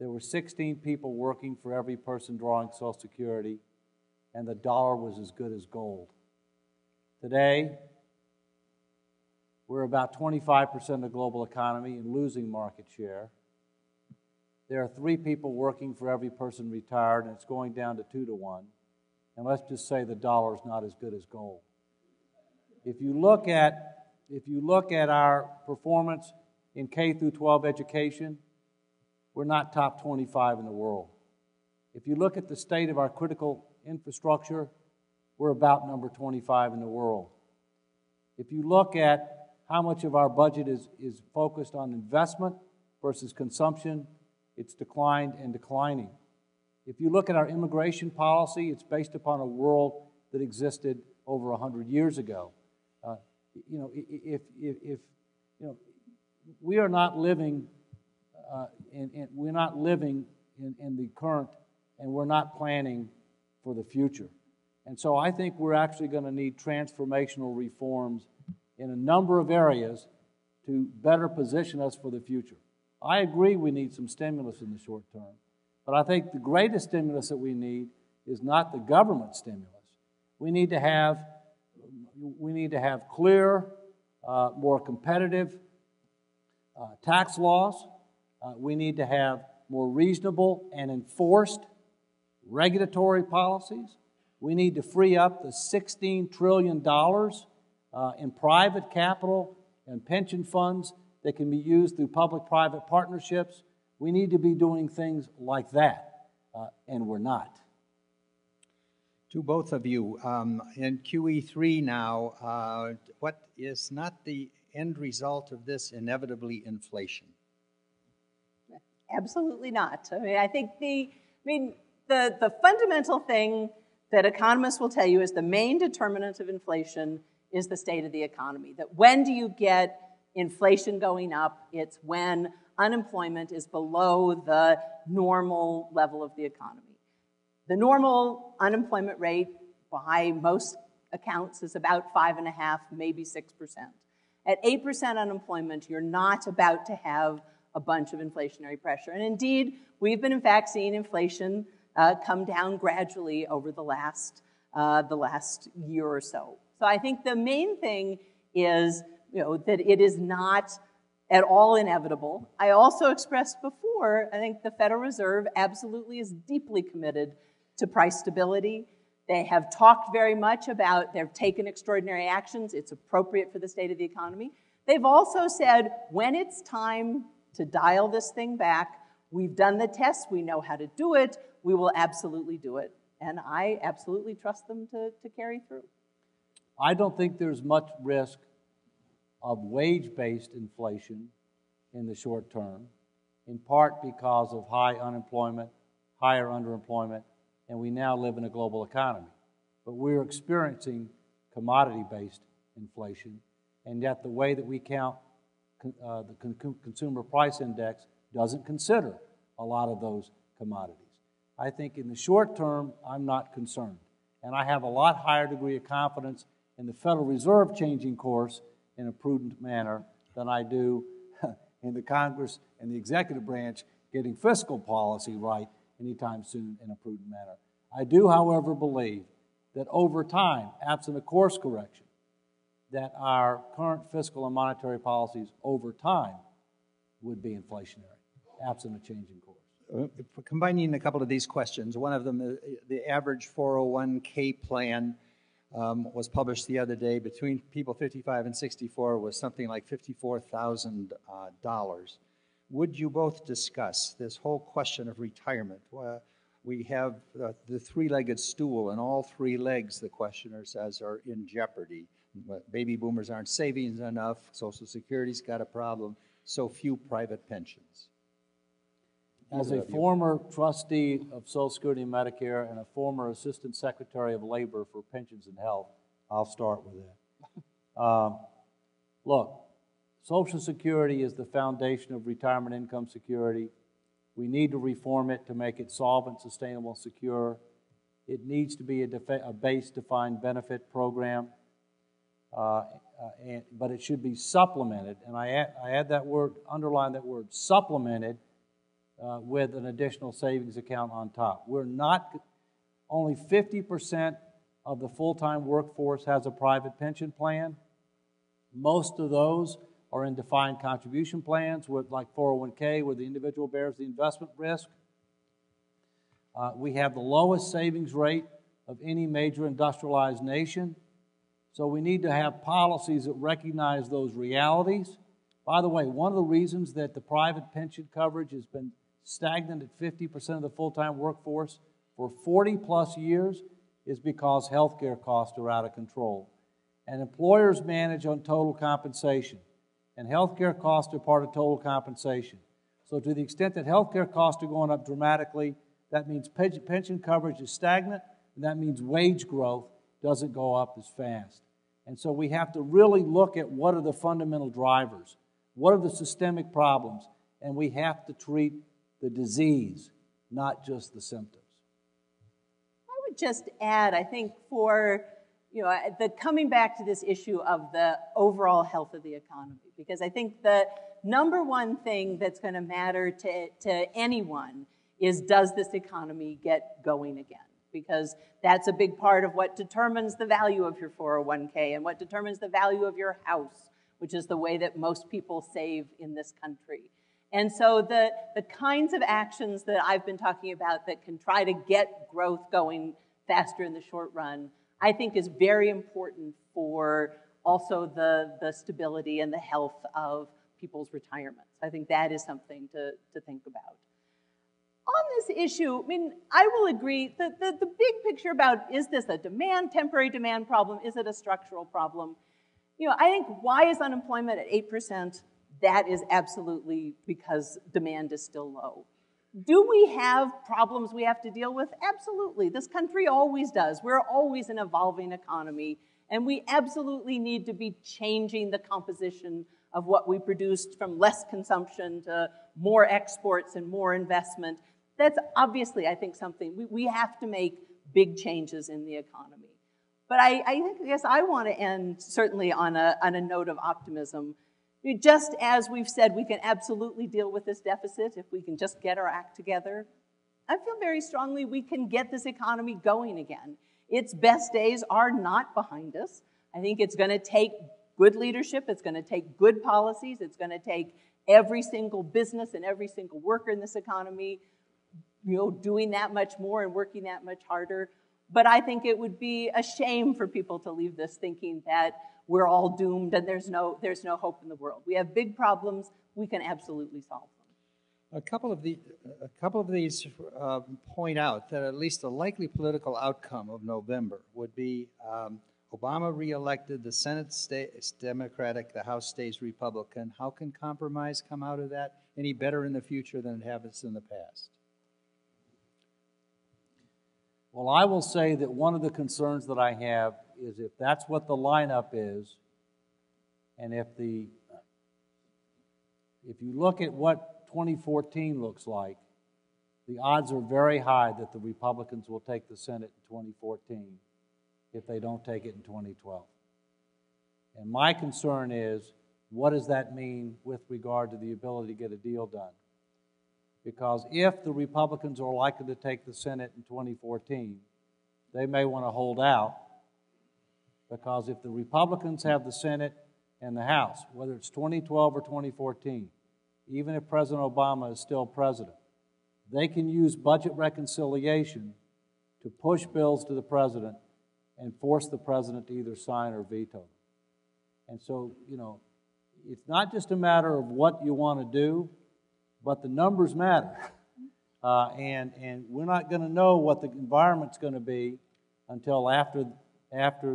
There were 16 people working for every person drawing Social Security, and the dollar was as good as gold. Today, we're about 25% of the global economy and losing market share. There are 3 people working for every person retired, and it's going down to 2 to 1. And let's just say the dollar is not as good as gold. If you look at our performance in K through 12 education, we're not top 25 in the world. If you look at the state of our critical infrastructure, we're about number 25 in the world. If you look at how much of our budget is focused on investment versus consumption, it's declined and declining. If you look at our immigration policy, it's based upon a world that existed over 100 years ago. We are not living, we're not living in the current, and we're not planning for the future. And so I think we're actually going to need transformational reforms in a number of areas to better position us for the future. I agree we need some stimulus in the short term, but I think the greatest stimulus that we need is not the government stimulus. We need to have clear, more competitive tax laws. We need to have more reasonable and enforced regulatory policies. We need to free up the $16 trillion in private capital and pension funds that can be used through public-private partnerships. We need to be doing things like that, and we're not. To both of you, in QE3 now, what is not the end result of this inevitably inflation? Absolutely not. I think the fundamental thing that economists will tell you is the main determinant of inflation is the state of the economy. That when do you get inflation going up? It's when unemployment is below the normal level of the economy. The normal unemployment rate by most accounts is about 5.5%, maybe 6%. At 8% unemployment, you're not about to have a bunch of inflationary pressure. And indeed, we've been in fact seeing inflation come down gradually over the last year or so. So I think the main thing is that it is not at all inevitable. I also expressed before, I think the Federal Reserve absolutely is deeply committed to price stability. They have talked very much about, they've taken extraordinary actions. It's appropriate for the state of the economy. They've also said, when it's time to dial this thing back, we've done the tests, we know how to do it, we will absolutely do it. And I absolutely trust them to carry through. I don't think there's much risk of wage-based inflation in the short term, in part because of high unemployment, higher underemployment, and we now live in a global economy. But we're experiencing commodity-based inflation, and yet the way that we count the Consumer Price Index doesn't consider a lot of those commodities. I think in the short term, I'm not concerned. And I have a lot higher degree of confidence in the Federal Reserve changing course in a prudent manner than I do in the Congress and the executive branch getting fiscal policy right anytime soon in a prudent manner. I do, however, believe that over time, absent a course correction, that our current fiscal and monetary policies over time would be inflationary, absent a change in course. Combining a couple of these questions, one of them, the average 401k plan was published the other day. Between people 55 and 64 was something like $54,000. Would you both discuss this whole question of retirement? We have the three-legged stool, and all three legs, the questioner says, are in jeopardy. Baby boomers aren't saving enough, Social Security's got a problem, so few private pensions. As a former trustee of Social Security and Medicare and a former Assistant Secretary of Labor for Pensions and Health, I'll start with that. Look, Social Security is the foundation of retirement income security. We need to reform it to make it solvent, sustainable, secure. It needs to be a base-defined benefit program, but it should be supplemented, and I add that word, underline that word, supplemented, with an additional savings account on top. Only 50% of the full-time workforce has a private pension plan. Most of those are in defined contribution plans with like 401k, where the individual bears the investment risk. We have the lowest savings rate of any major industrialized nation. So we need to have policies that recognize those realities. By the way, one of the reasons that the private pension coverage has been stagnant at 50% of the full-time workforce for 40-plus years is because healthcare costs are out of control. And employers manage on total compensation, and healthcare costs are part of total compensation. So to the extent that healthcare costs are going up dramatically, that means pension coverage is stagnant, and that means wage growth doesn't go up as fast. And so we have to really look at what are the fundamental drivers, what are the systemic problems, and we have to treat the disease, not just the symptoms. I would just add, I think for coming back to this issue of the overall health of the economy, because I think the number one thing that's going to matter to anyone is, does this economy get going again? Because that's a big part of what determines the value of your 401k and what determines the value of your house, which is the way that most people save in this country. And so the kinds of actions that I've been talking about that can try to get growth going faster in the short run, I think is very important for also the stability and the health of people's retirements. I think that is something to think about. On this issue, I mean, I will agree that the big picture about, is this a temporary demand problem? Is it a structural problem? You know, I think, why is unemployment at 8%? That is absolutely because demand is still low. Do we have problems we have to deal with? Absolutely. This country always does. We're always an evolving economy, and we absolutely need to be changing the composition of what we produced from less consumption to more exports and more investment. That's obviously, I think, something we have to make big changes in the economy. But I guess I want to end certainly on a note of optimism. Just as we've said, we can absolutely deal with this deficit if we can just get our act together. I feel very strongly we can get this economy going again. Its best days are not behind us. I think it's going to take good leadership. It's going to take good policies. It's going to take every single business and every single worker in this economy, you know, doing that much more and working that much harder. But I think it would be a shame for people to leave this thinking that we're all doomed and there's no hope in the world. We have big problems. We can absolutely solve them. A couple of these point out that at least the likely political outcome of November would be Obama reelected, the Senate stays Democratic, the House stays Republican. How can compromise come out of that any better in the future than it has in the past? Well, I will say that one of the concerns that I have is if that's what the lineup is, and if you look at what 2014 looks like, the odds are very high that the Republicans will take the Senate in 2014 if they don't take it in 2012. And my concern is, what does that mean with regard to the ability to get a deal done? Because if the Republicans are likely to take the Senate in 2014, they may want to hold out, because if the Republicans have the Senate and the House, whether it's 2012 or 2014, even if President Obama is still president, they can use budget reconciliation to push bills to the president and force the president to either sign or veto them. And so, you know, it's not just a matter of what you want to do, but the numbers matter. And we're not going to know what the environment's going to be until after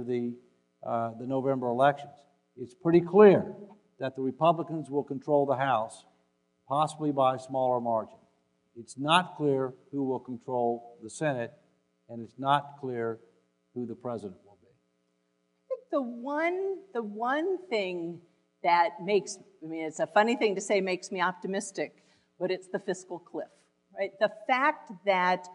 the November elections. It's pretty clear that the Republicans will control the House, possibly by a smaller margin. It's not clear who will control the Senate, and it's not clear who the president will be. I think the one thing that makes, I mean, it's a funny thing to say makes me optimistic, but it's the fiscal cliff, right? The fact that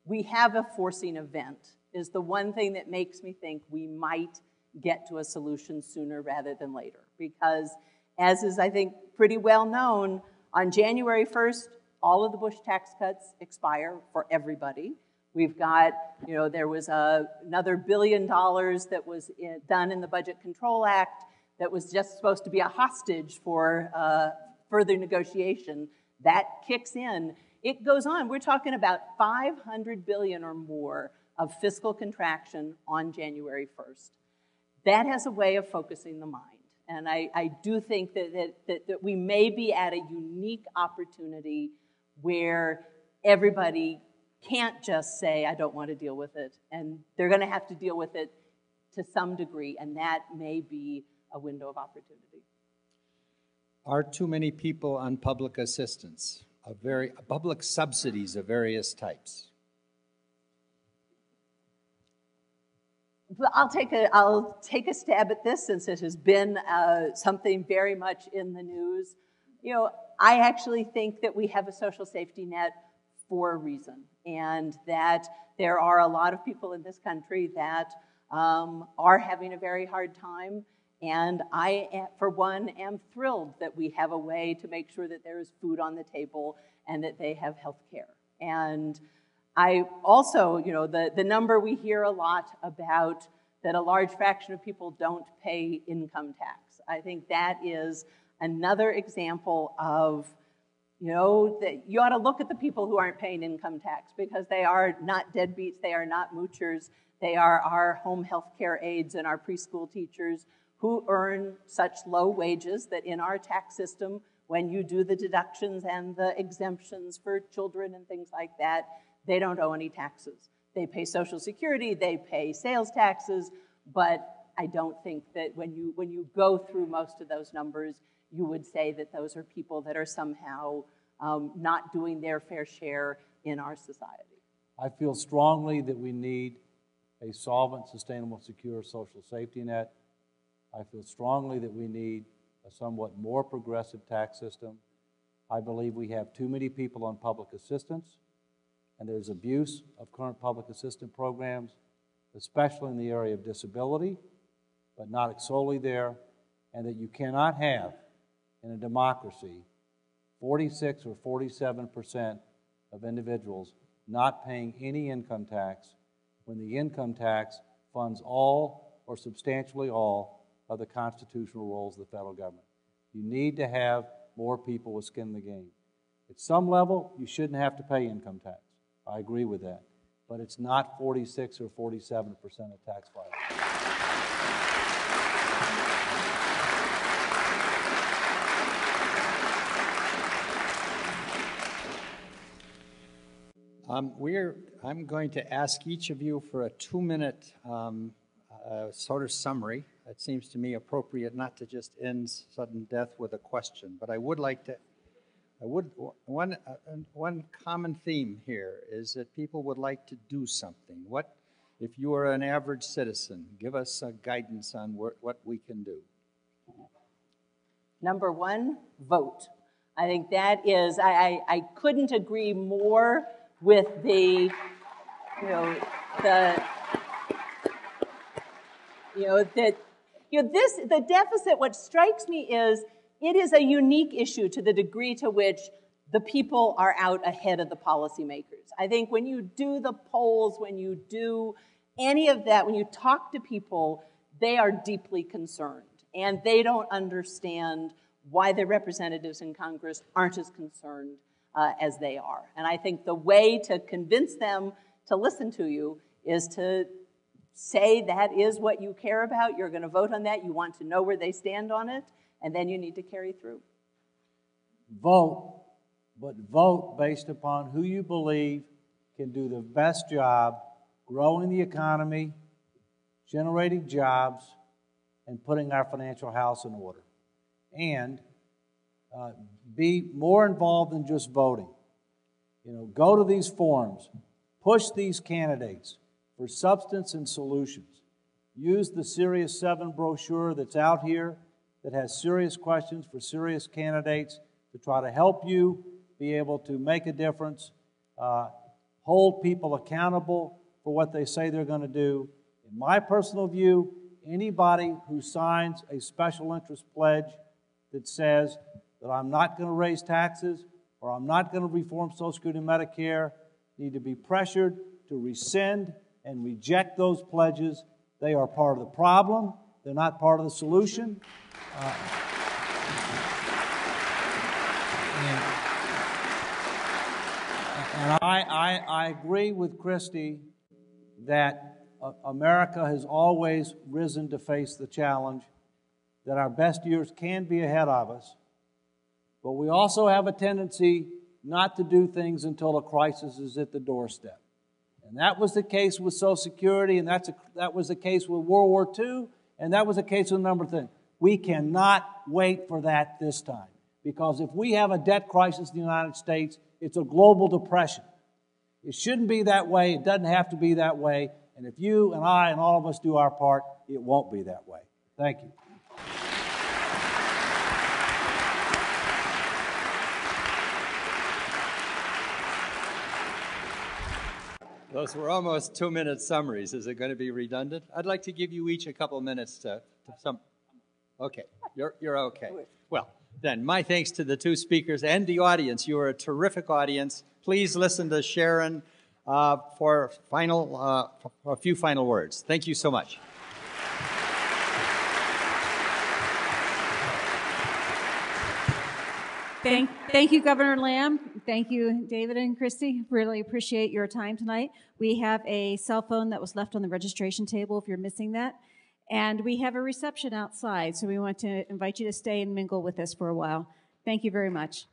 we have a forcing event is the one thing that makes me think we might get to a solution sooner rather than later. Because, as is, I think, pretty well known, on January 1st, all of the Bush tax cuts expire for everybody. We've got, you know, there was another $1 billion that was done in the Budget Control Act that was just supposed to be a hostage for further negotiation. That kicks in. It goes on. We're talking about $500 billion or more of fiscal contraction on January 1st. That has a way of focusing the mind. And I do think that we may be at a unique opportunity where everybody can't just say, I don't want to deal with it. And they're going to have to deal with it to some degree. And that may be a window of opportunity. Are too many people on public assistance, public subsidies of various types? I'll take a stab at this, since it has been something very much in the news. You know, I actually think that we have a social safety net for a reason, and that there are a lot of people in this country that are having a very hard time. And I, for one, am thrilled that we have a way to make sure that there is food on the table and that they have health care. And I also, you know, the number we hear a lot about, that a large fraction of people don't pay income tax. I think that is another example of You know, that you ought to look at the people who aren't paying income tax, because they are not deadbeats, they are not moochers, they are our home health care aides and our preschool teachers who earn such low wages that in our tax system, when you do the deductions and the exemptions for children and things like that, they don't owe any taxes. They pay Social Security, they pay sales taxes, but I don't think that when you go through most of those numbers, you would say that those are people that are somehow not doing their fair share in our society. I feel strongly that we need a solvent, sustainable, secure social safety net. I feel strongly that we need a somewhat more progressive tax system. I believe we have too many people on public assistance, and there's abuse of current public assistance programs, especially in the area of disability, but not solely there, and that you cannot have, in a democracy, 46 or 47% of individuals not paying any income tax when the income tax funds all or substantially all of the constitutional roles of the federal government. You need to have more people with skin in the game. At some level, you shouldn't have to pay income tax. I agree with that. But it's not 46 or 47% of tax filers. I'm going to ask each of you for a 2-minute sort of summary. It seems to me appropriate not to just end sudden death with a question, but I would like to. One common theme here is that people would like to do something. What, if you are an average citizen, give us guidance on what we can do. Number one, vote. I think that is, I couldn't agree more with the deficit. What strikes me is it is a unique issue to the degree to which the people are out ahead of the policymakers. I think when you do the polls, when you do any of that, when you talk to people, they are deeply concerned, and they don't understand why their representatives in Congress aren't as concerned as they are. And I think the way to convince them to listen to you is to say that is what you care about, you're going to vote on that, you want to know where they stand on it, and then you need to carry through. Vote, but vote based upon who you believe can do the best job growing the economy, generating jobs, and putting our financial house in order. And be more involved than just voting. Go to these forums, push these candidates for substance and solutions. Use the Serious 7 brochure that's out here that has serious questions for serious candidates to try to help you be able to make a difference, hold people accountable for what they say they're going to do. In my personal view, anybody who signs a special interest pledge that says that I'm not going to raise taxes or I'm not going to reform Social Security and Medicare need to be pressured to rescind and reject those pledges. They are part of the problem. They're not part of the solution. And I agree with Christy that America has always risen to face the challenge, that our best years can be ahead of us, but we also have a tendency not to do things until a crisis is at the doorstep. And that was the case with Social Security, and that was the case with World War II, and that was the case with a number of things. We cannot wait for that this time, because if we have a debt crisis in the United States, it's a global depression. It shouldn't be that way. It doesn't have to be that way. And if you and I and all of us do our part, it won't be that way. Thank you. Those were almost 2-minute summaries. Is it going to be redundant? I'd like to give you each a couple minutes to some. Okay, you're okay. Well, then, my thanks to the two speakers and the audience. You are a terrific audience. Please listen to Sharon for a few final words. Thank you so much. Thank you, Governor Lamb. Thank you, David and Christy. Really appreciate your time tonight. We have a cell phone that was left on the registration table if you're missing that. And we have a reception outside, so we want to invite you to stay and mingle with us for a while. Thank you very much.